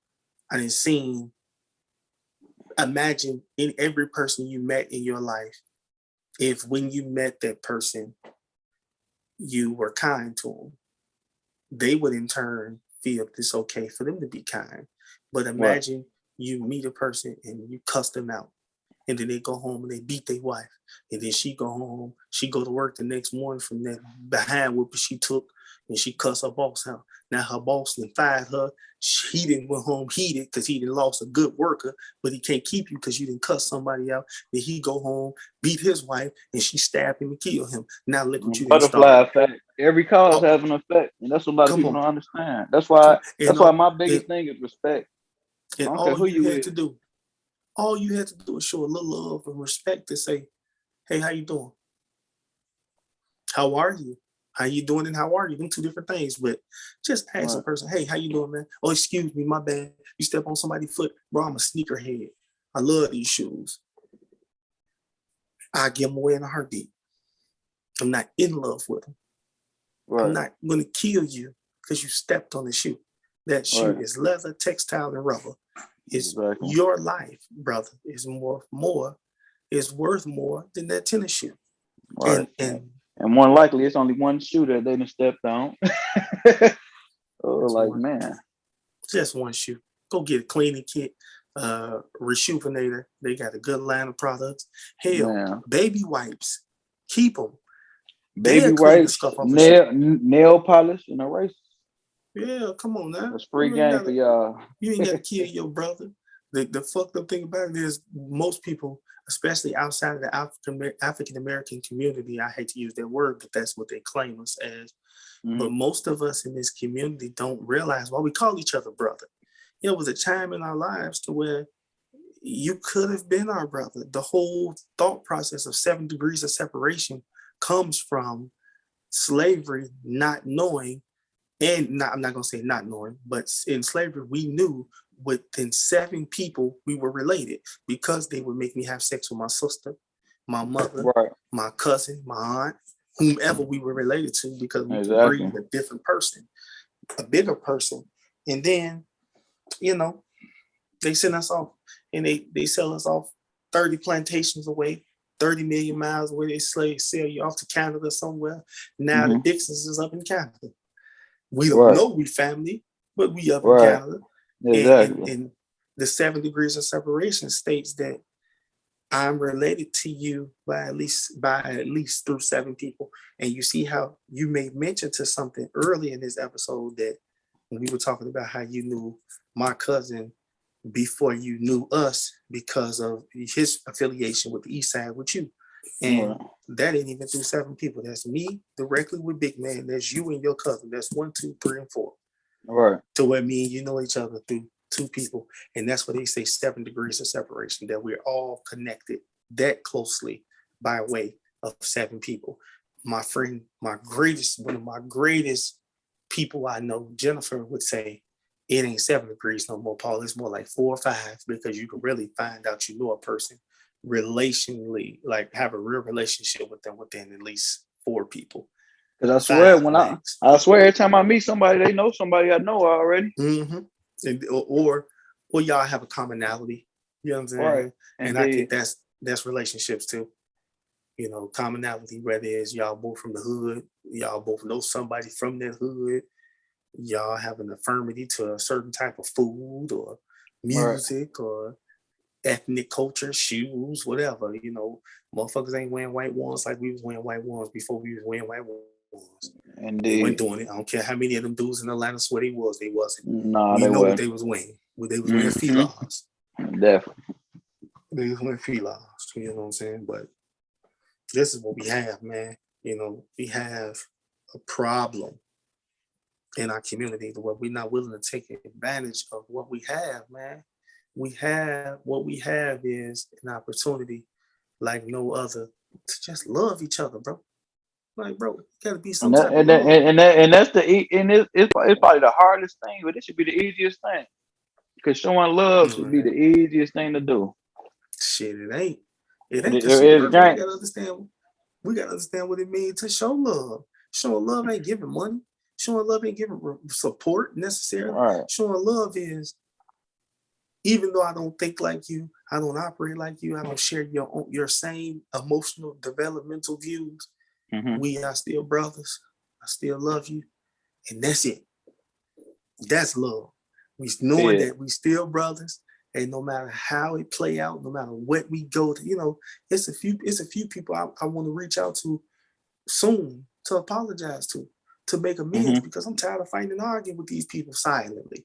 I didn't seen, imagine in every person you met in your life, if when you met that person, you were kind to them, they would in turn feel it's okay for them to be kind. But imagine you meet a person and you cuss them out, and then they go home and they beat their wife, and then she go home, she go to work the next morning from that behind whooping she took, and she cuss her boss out. Now her boss then fired her. He didn't went home heated because he didn't lost a good worker, but he can't keep you because you didn't cuss somebody out. Then he go home, beat his wife, and she stabbed him and killed him. Now look what you did. Butterfly effect. Every cause has an effect, and that's what a lot of people don't understand. That's why my biggest thing is respect. And all you had to do is show a little love and respect to say, hey, how you doing? How are you? How you doing and how are you? Them two different things. But just ask a person, hey, how you doing, man? Oh, excuse me, my bad. You step on somebody's foot. Bro, I'm a sneakerhead. I love these shoes. I give them away in a heartbeat. I'm not in love with them. I'm not going to kill you because you stepped on the shoe. That shoe is leather, textile, and rubber. It's your life, brother. Is worth more than that tennis shoe. Right. And more likely, it's only one shoe that they done stepped on. Man. Just one shoe. Go get a cleaning kit, Reshoevn8er. They got a good line of products. Hell, baby wipes. Keep them. Baby wipes, nail polish, and erase. Yeah, come on now. That's free game for y'all. You ain't got to kill your brother. The fucked up thing about it is most people, especially outside of the African American community, I hate to use that word, but that's what they claim us as. But most of us in this community don't realize why we call each other brother. It was a time in our lives to where you could have been our brother. The whole thought process of 7 degrees of separation comes from slavery, not knowing. And I'm not going to say not knowing, but in slavery, we knew within 7 people we were related because they would make me have sex with my sister, my mother, my cousin, my aunt, whomever we were related to, because we could breed a different person, a bigger person. And then, They send us off, and they sell us off 30 plantations away, 30 million miles away. They sell you off to Canada somewhere. Now the Dixons is up in Canada. We don't know we family, but we up in Canada. Exactly. And the 7 degrees of separation states that I'm related to you by at least through 7 people. And you see how you made mention to something early in this episode, that when we were talking about how you knew my cousin before you knew us because of his affiliation with the East Side with you. And that ain't even through 7 people. That's me directly with Big Man. That's you and your cousin. That's 1, 2, 3, and 4. Right. To where me and you know each other through 2 people. And that's what they say, 7 degrees of separation, that we're all connected that closely by way of 7 people. My friend, one of my greatest people I know, Jennifer, would say, it ain't 7 degrees no more, Paul. It's more like 4 or 5, because you can really find out you know a person relationally, like have a real relationship with them within at least 4 people. Because I swear, I swear every time I meet somebody, they know somebody I know already. And, or y'all have a commonality. You know what I'm saying? Right. And I think that's relationships too. You know, commonality, whether it's y'all both from the hood, y'all both know somebody from that hood, y'all have an affirmity to a certain type of food or music or ethnic culture, shoes, whatever. You know, motherfuckers ain't wearing white ones like we was wearing white ones before we was wearing white ones. And they weren't doing it. I don't care how many of them dudes in Atlanta swear they wasn't. Nah, we they know wasn't. what they was wearing. What they was wearing felines. Definitely. They was wearing felines. You know what I'm saying? But this is what we have, man. You know, we have a problem in our community where we're not willing to take advantage of what we have, man. What we have is an opportunity like no other to just love each other, bro. Like, bro, it gotta be some type of love. And that's it's probably the hardest thing, but it should be the easiest thing. Because showing love should be the easiest thing to do. Shit, it ain't. It ain't. We gotta understand what it means to show love. Showing love ain't giving money. Showing love ain't giving support necessarily. Right. Showing love is, even though I don't think like you, I don't operate like you, I don't share your same emotional developmental views, we are still brothers. I still love you. And that's it. That's love. We knowing that we still brothers, and no matter how it play out, no matter what we go to, you know, it's a few people I want to reach out to soon to apologize to make amends, because I'm tired of fighting and arguing with these people silently.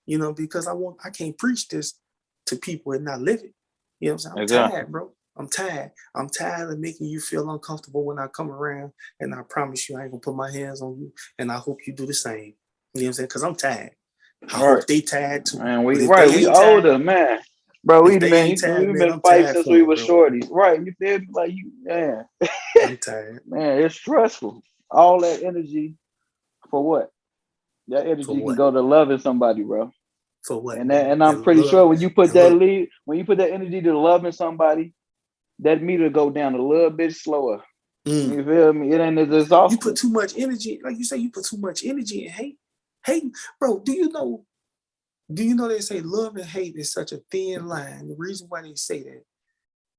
You know, because I can't preach this to people and not live it. You know what I'm saying? I'm tired, bro. I'm tired. I'm tired of making you feel uncomfortable when I come around, and I promise you I ain't gonna put my hands on you, and I hope you do the same. You know what I'm saying? Because I'm tired. I hope they tired too. Man, we older, man. Bro, we've been fighting since we were shorties. Right. You feel me? Like you, man. I'm tired. Man, it's stressful. All that energy for what? That energy can go to loving somebody, bro. For what? And I'm pretty sure when you put that energy to loving somebody, that meter go down a little bit slower. You feel me? It ain't as exhausting. You put too much energy, like you say, you put too much energy in hate. Hate, bro, do you know they say love and hate is such a thin line? The reason why they say that,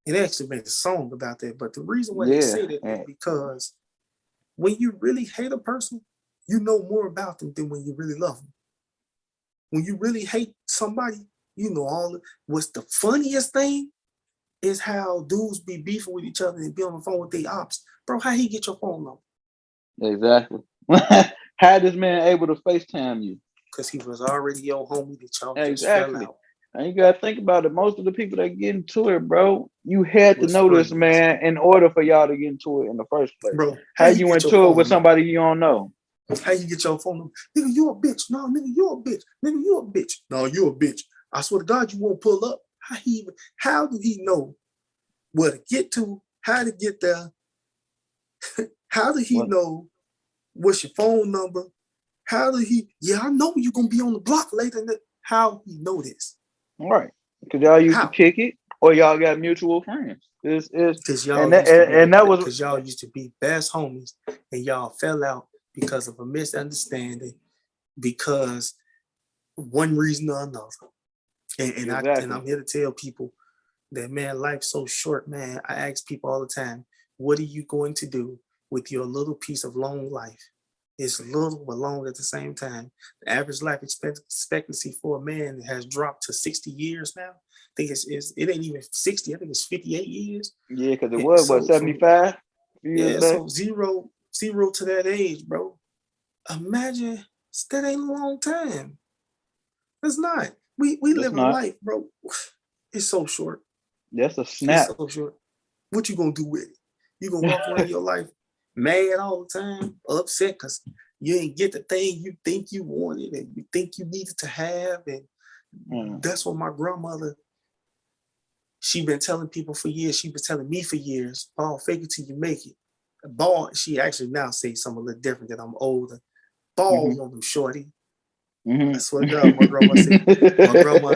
and they actually made a song about that, but the reason why they say that is because when you really hate a person, you know more about them than when you really love them. When you really hate somebody, you know what's the funniest thing is how dudes be beefing with each other and be on the phone with their ops. Bro, how he get your phone number? Exactly. How this man able to FaceTime you? Because he was already your homie that y'all just fell out. And you gotta think about it. Most of the people that get into it, bro, you had to know this man in order for y'all to get into it in the first place. Bro, how you into it with somebody you don't know? How you get your phone number? Nigga, you a bitch. No, nigga, you a bitch. Nigga, you a bitch. No, you a bitch. I swear to God, you won't pull up. How do he know where to get to? How to get there? How did he know what's your phone number? How did he? Yeah, I know you're gonna be on the block later. How he know this? Right, because y'all used to kick it, or y'all got mutual friends. Because y'all used to be best homies, and y'all fell out because of a misunderstanding, because one reason or another. And Exactly. I'm here to tell people that, man, life's so short, man. I ask people all the time, what are you going to do with your little piece of long life? It's little but long at the same time. The average life expectancy for a man has dropped to 60 years now. I think it ain't even 60. I think it's 58 years. Yeah, because it And was what, 75 a few years yeah, back. so zero to that age, bro. Imagine that ain't a long time. It's not. We That's live a not. life, bro. It's so short. That's a It's snap. so short. What you gonna do with it? You gonna walk around your life mad all the time, upset because you ain't get the thing you think you wanted and you think you needed to have. And that's what my grandmother, she been telling people for years. She been telling me for years, Paul, fake it till you make it. Ball, she actually now says something a little different that I'm older. Balls on them, shorty. I swear to God, my grandma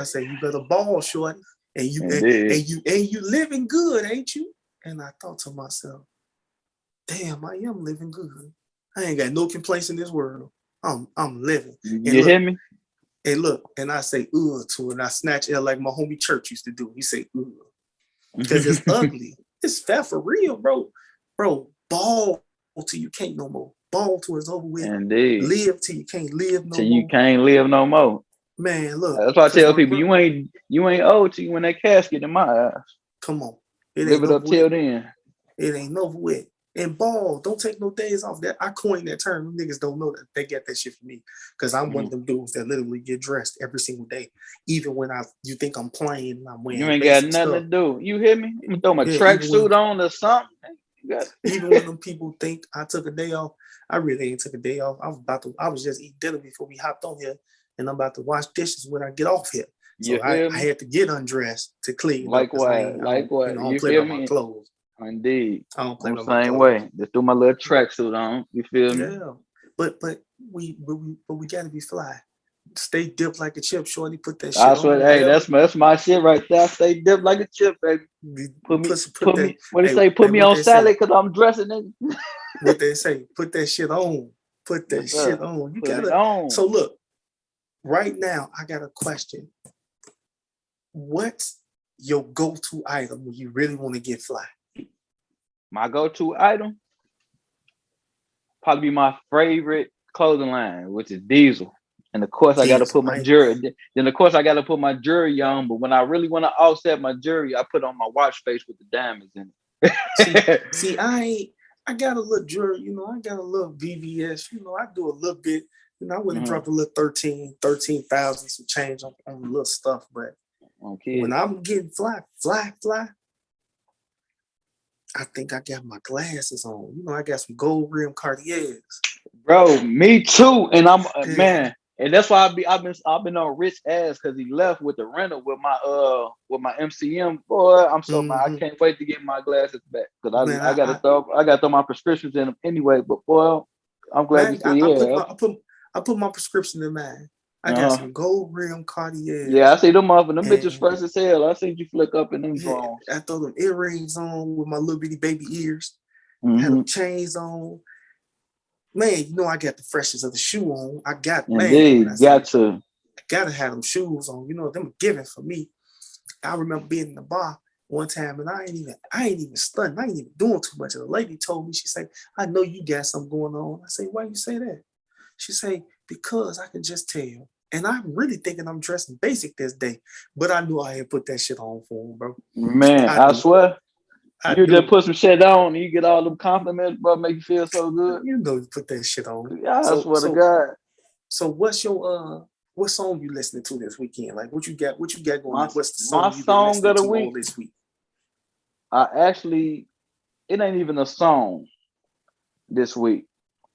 said, you better ball, shorty. And you living good, ain't you? And I thought to myself, damn, I am living good. I ain't got no complaints in this world. I'm living. You hear me? And look, and I say to it, and I snatch it like my homie Church used to do. He say because it's ugly. It's fat for real, bro. Bro, ball till you can't no more. Ball till it's over with. Indeed. Live till you can't live no more. Till you can't live no more. Man, look. That's why I tell people, you ain't old till you in that casket in my eyes. Come on. Live it up till then. It ain't over with. And ball, don't take no days off. That I coined that term. Niggas don't know that. They get that shit from me. Because I'm one of them dudes that literally get dressed every single day. Even when you think I'm playing and I'm wearing you ain't got nothing to do. You hear me? I'm throw my tracksuit on or something. Even when them people think I took a day off, I really ain't took a day off. I was just eating dinner before we hopped on here, and I'm about to wash dishes when I get off here. So I had to get undressed to clean. Likewise. I don't play with my clothes. Indeed. I don't play the same way. Just threw my little tracksuit on. You feel me? Yeah. But we gotta be fly. Stay dipped like a chip, shorty. Put that shit on. Hey, that's my shit right there. Stay dipped like a chip, baby. Put me. What they say? Put me on salad because I'm dressing it. What they say? Put that shit on. Put that shit on. You gotta. On. So look, right now I got a question. What's your go-to item when you really want to get fly? My go-to item probably be my favorite clothing line, which is Diesel. And of course, I got to put my jewelry. Then of course, I got to put my jewelry on. But when I really want to offset my jewelry, I put on my watch face with the diamonds in it. see, I got a little jewelry. You know, I got a little VVS. You know, I do a little bit. You know, I wouldn't drop a little 13,000 some change on the little stuff. But when I'm getting fly, I think I got my glasses on. You know, I got some gold rim Cartiers. Bro, me too. And I'm man, and that's why I've been on Rich ass because he left with the rental with my MCM. Boy, I'm so mad. I can't wait to get my glasses back because I gotta throw my prescriptions in them anyway. But boy, I'm glad I put my prescription in mine. I got some gold rim Cartiers. Yeah, I see them up and them bitches fresh as hell. I seen you flick up in them drones. I throw them earrings on with my little bitty baby ears. Had them chains on. Man, you know I got the freshness of the shoe on. I got to have them shoes on. You know, them giving for me. I remember being in the bar one time and I ain't even stunned. I ain't even doing too much. And the lady told me, she said, I know you got something going on. I say, why you say that? She say, because I can just tell. And I'm really thinking I'm dressing basic this day, but I knew I had put that shit on for him, bro. Man, I swear. You just put some shit on and you get all them compliments, bro, make you feel so good. You know you put that shit on. Yeah, I swear to God. So what's your what song you listening to this weekend? Like what you got going on? What's the song you been listening to all this week? It ain't even a song this week.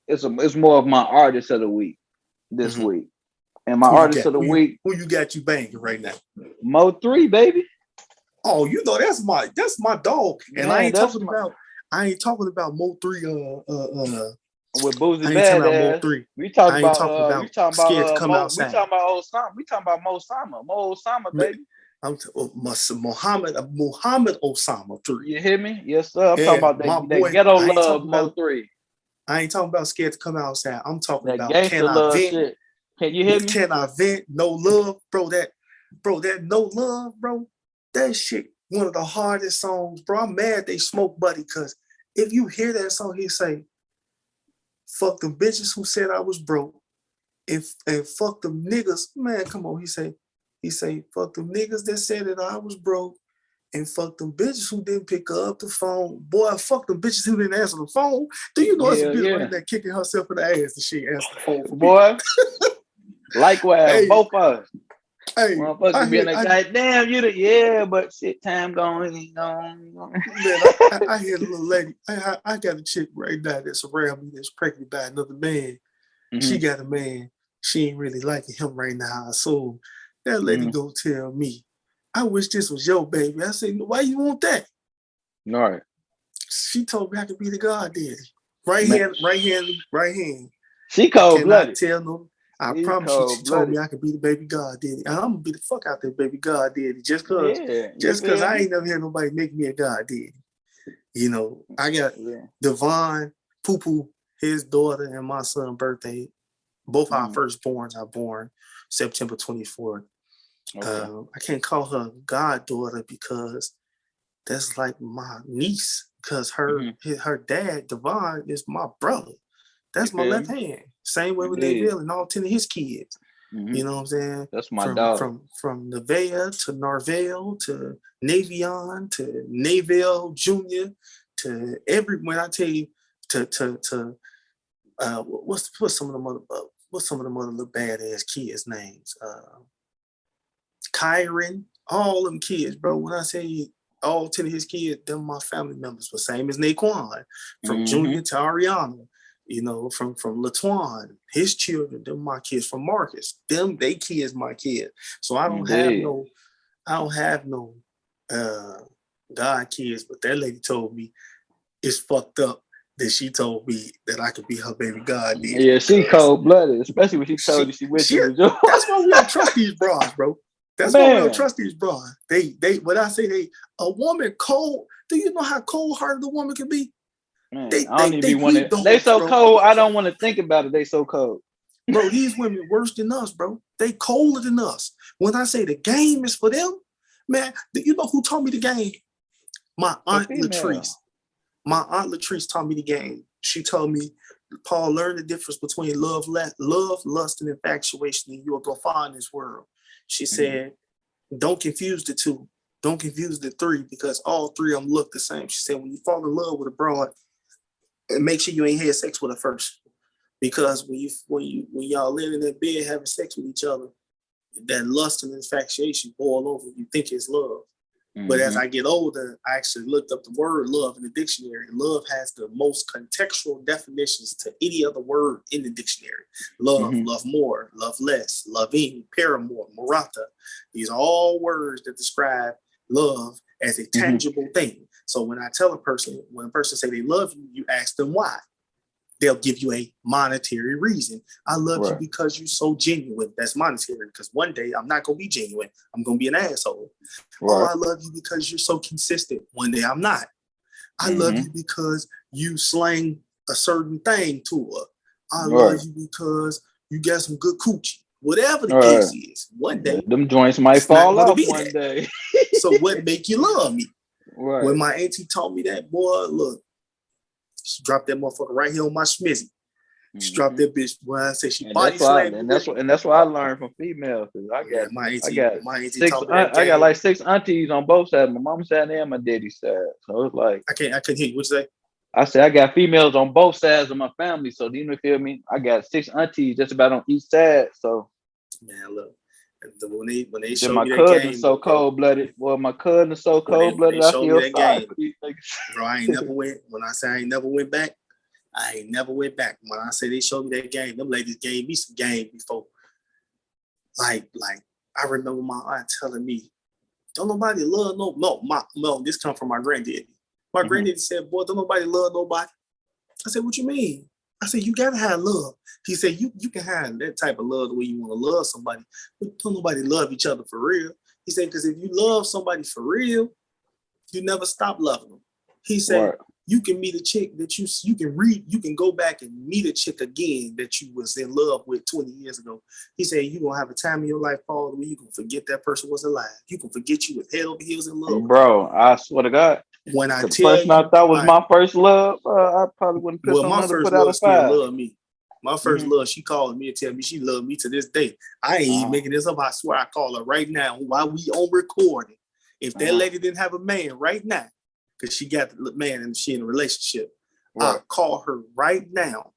It's more of my artist of the week this week. And my artist of the week. Who you got you banging right now? Mo3, baby. Oh, you know that's my dog. And I ain't talking about Mo3 with Boozy Badass. We talking about Scared to Come Outside. We talking about old Osama. We talking about Mo Osama, baby. I'm Muhammad Osama 3. You hear me? Yes, sir. I'm talking about that ghetto love Mo3. I ain't talking about Scared to Come Outside. I'm talking about Can I Vent? Shit. Can you hear me? Can I Vent? No Love, bro. bro, that No Love, bro, that shit, one of the hardest songs, bro. I'm mad they smoke Buddy, because if you hear that song, he say, fuck them bitches who said I was broke. And fuck them niggas. Man, come on. He say, fuck them niggas that said that I was broke. And fuck them bitches who didn't pick up the phone. Boy, fuck them bitches who didn't answer the phone. Do you know it's a bitch right there kicking herself in the ass and she answered the phone for me? Boy, likewise, both of us. Hey, motherfucker being like, God damn, yeah, but shit, time going. Man, I hear a little lady. I got a chick right now that's around me that's pregnant by another man. Mm-hmm. She got a man. She ain't really liking him right now. So that lady go tell me, I wish this was your baby. I said, why you want that? All right. She told me I could be the god daddy. Right hand. She cold-blooded. Tell no. I promise you, she told me I could be the baby god daddy. I'm gonna be the fuck out there, baby god daddy, just cause I ain't never had nobody make me a god daddy. You know, I got Devon, Poo Poo, his daughter, and my son's birthday. Both our firstborns are born September 24th. Okay. I can't call her goddaughter because that's like my niece. Because her dad, Devon, is my brother. That's my left hand. Same way with Neville and all 10 of his kids. Mm-hmm. You know what I'm saying? That's my dog. From Nevaeh to Narvell to Navion to Navell Jr. to when I tell you what's some of the little badass kids' names? Kyron, all them kids, bro. When I say all 10 of his kids, them my family members, but same as Naquan, from Junior to Ariana, you know, from Latuan, his children, them my kids, from Marcus, they kids my kids. So I don't have no God kids, but that lady told me it's fucked up that she told me that I could be her baby god. Yeah, she cold-blooded, especially when she told you she wished it was yours. That's why we don't trust these bras, bro. That's why we don't trust these bras. When I say a woman cold, do you know how cold-hearted a woman can be? Man, I don't even be wanting. They so cold, I don't want to think about it. They so cold. Bro, these women worse than us, bro. They colder than us. When I say the game is for them, man, you know who taught me the game? My aunt Latrice. My aunt Latrice taught me the game. She told me, Paul, learn the difference between love, lust, and infatuation, and you'll go far in this world. She said, don't confuse the two. Don't confuse the three, because all three of them look the same. She said, when you fall in love with a broad, make sure you ain't had sex with her first. Because when y'all live in that bed having sex with each other, that lust and infatuation boil over. You think it's love. But as I get older, I actually looked up the word love in the dictionary. Love has the most contextual definitions to any other word in the dictionary. Love, love more, love less, loving, paramour, marata. These are all words that describe love as a tangible thing. So when a person say they love you, you ask them why. They'll give you a monetary reason. I love you because you're so genuine. That's monetary, because one day I'm not going to be genuine. I'm going to be an asshole. Right. Oh, I love you because you're so consistent. One day I'm not. I love you because you slang a certain thing to her. I love you because you got some good coochie. Whatever the case is, one day. Them joints might fall off one day. So what make you love me? Right. When my auntie taught me that, boy, look. She dropped that motherfucker right here on my schmizzy. She dropped that bitch. Boy, I say she body slammed. And that's what I learned from females. I got like 6 aunties on both sides, my mom's side and my daddy's side. So it's like I couldn't hear you. What you say? I said I got females on both sides of my family. So do you feel me? I got 6 aunties just about on each side. So man, look. When they show my me that cousin game, so cold-blooded. Well, my cousin is so cold-blooded. I feel sorry for these niggas. Bro, I ain't never went. When I say I ain't never went back, I ain't never went back. When I say they showed me that game, them ladies gave me some game before. Like I remember my aunt telling me, "Don't nobody love no." This come from my granddaddy. My granddaddy said, "Boy, don't nobody love nobody." I said, "What you mean?" I said, you gotta have love. He said, you can have that type of love the way you want to love somebody, but don't nobody love each other for real. He said, because if you love somebody for real, you never stop loving them. He said, you can meet a chick that you can read, you can go back and meet a chick again that you was in love with 20 years ago. He said you gonna have a time in your life, Paul, where you can forget that person was alive. You can forget you was head over heels in love. Bro, I swear to God. When I the tell person you, I thought was my first love, I probably wouldn't piss on my her to first put out love a still 5. love me. My first love, she called me and tell me she loved me to this day. I ain't even making this up. I swear I call her right now while we on recording. If that lady didn't have a man right now, because she got the man and she in a relationship, I'll call her right now.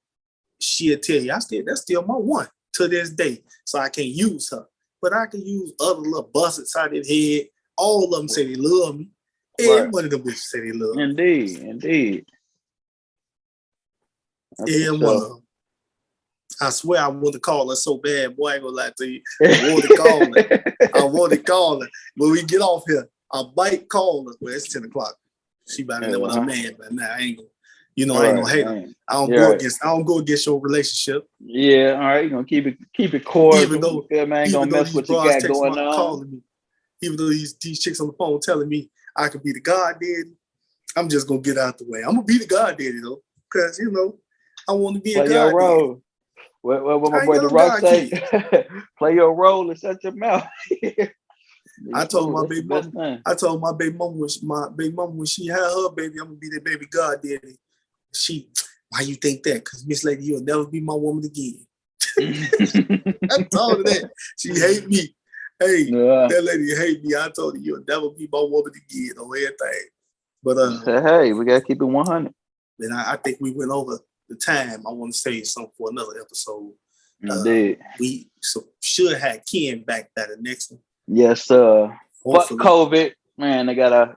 She'll tell you, that's still my one to this day. So I can't use her. But I can use other little buzzards out of their head. All of them say they love me. Every one of them bitches say they love me. Indeed. Every one of them. I swear I want to call her so bad, boy, I ain't gonna lie to you. I want to call her. When we get off here, I might call her. Well, it's 10 o'clock. She about to know what I'm mad, but now I ain't gonna, I ain't gonna hate her. I don't go against your relationship. Yeah, all right, you're gonna keep it cordial. Even though I ain't gonna mess with what you got going on. Calling me, even though these chicks on the phone telling me I could be the god daddy, I'm just gonna get out the way. I'm gonna be the god daddy though, because I want to be a god your role. Daddy. What my boy The Rock say? Play your role and shut your mouth. I told my baby mom when she had her baby, I'm gonna be that baby god daddy. Why you think that? Because Miss Lady, you'll never be my woman again. I told her that. She hate me. Hey, that lady hate me. I told her you'll never be my woman again on everything. But hey, we gotta keep it 100. And I think we went over the time. I want to say something for another episode. Indeed. We should have Ken back by the next one. Yes, sir. Fuck COVID. Man, they got other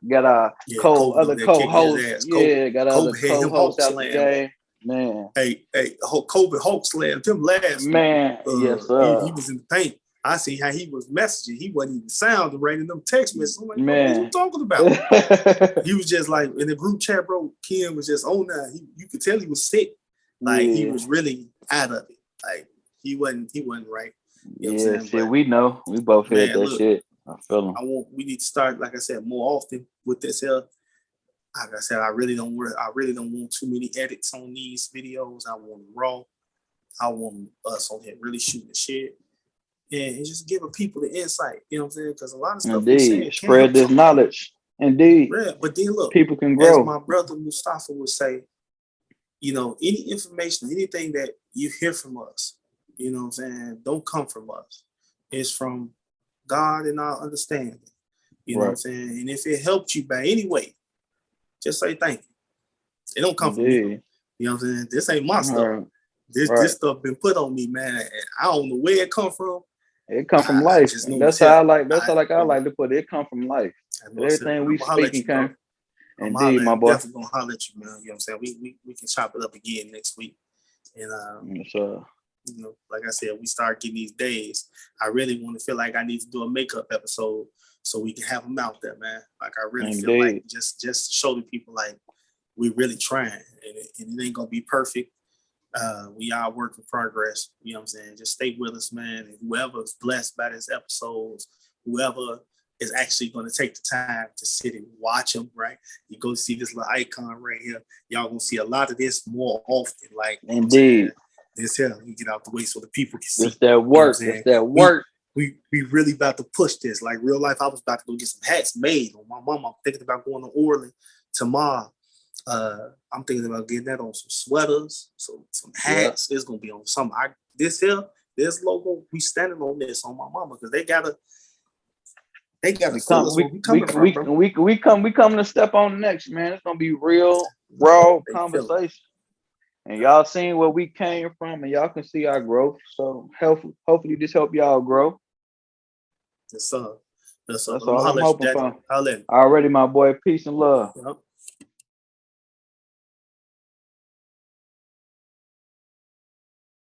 co-hosts. Yeah, got other co-hosts out the game. Man. Hey, COVID Hulk slammed him last man, week. Yes, sir. He was in the paint. I see how he was messaging. He wasn't even sounding right in them text messages. I'm like, man, what are you talking about? He was just like, in the group chat, bro, Ken was just on that. You could tell he was sick. Like, he was really out of it. Like, he wasn't right. You know what I'm saying? We know. We both had that shit. I feel him. We need to start, like I said, more often with this here. Like I said, I really don't want too many edits on these videos. I want them raw. I want us on here really shooting the shit. And just giving people the insight. You know what I'm saying? Because a lot of stuff we say, spread this knowledge. Indeed. Yeah, but then look, people can grow. As my brother Mustafa would say, any information, anything that you hear from us, you know what I'm saying, don't come from us. It's from God and our understanding. You know what I'm saying? And if it helped you by any way, just say thank you. It don't come from me. You know what I'm saying? This ain't my stuff. This stuff been put on me, man. And I don't know where it come from. It come from life. That's how I like to put it. It come from life. Everything we speaking come. Indeed, my boy. Definitely gonna holler at you, man. You know what I'm saying? We can chop it up again next week. And like I said, we start getting these days. I really want to feel like I need to do a makeup episode so we can have them out there, man. Like I really feel like just show the people like we really trying, and it ain't gonna be perfect. We are work in progress. You know what I'm saying? Just stay with us, man. And whoever is blessed by this episodes, whoever is actually going to take the time to sit and watch them, right? You go see this little icon right here. Y'all gonna see a lot of this more often. Like, indeed. This here, we get out the way so the people can see. It's that work. It's that work. We really about to push this. Like real life, I was about to go get some hats made on my mom. I'm thinking about going to Orland tomorrow. I'm thinking about getting that on some sweaters, some hats. It's gonna be on some. This logo. We standing on this on my mama because they gotta feel us where we coming from, bro. We coming to step on next, man. It's gonna be real raw conversation. And y'all seen where we came from, and y'all can see our growth. So hopefully this help y'all grow. Yes, sir. That's all I'm hoping for. Already, my boy. Peace and love. Yep.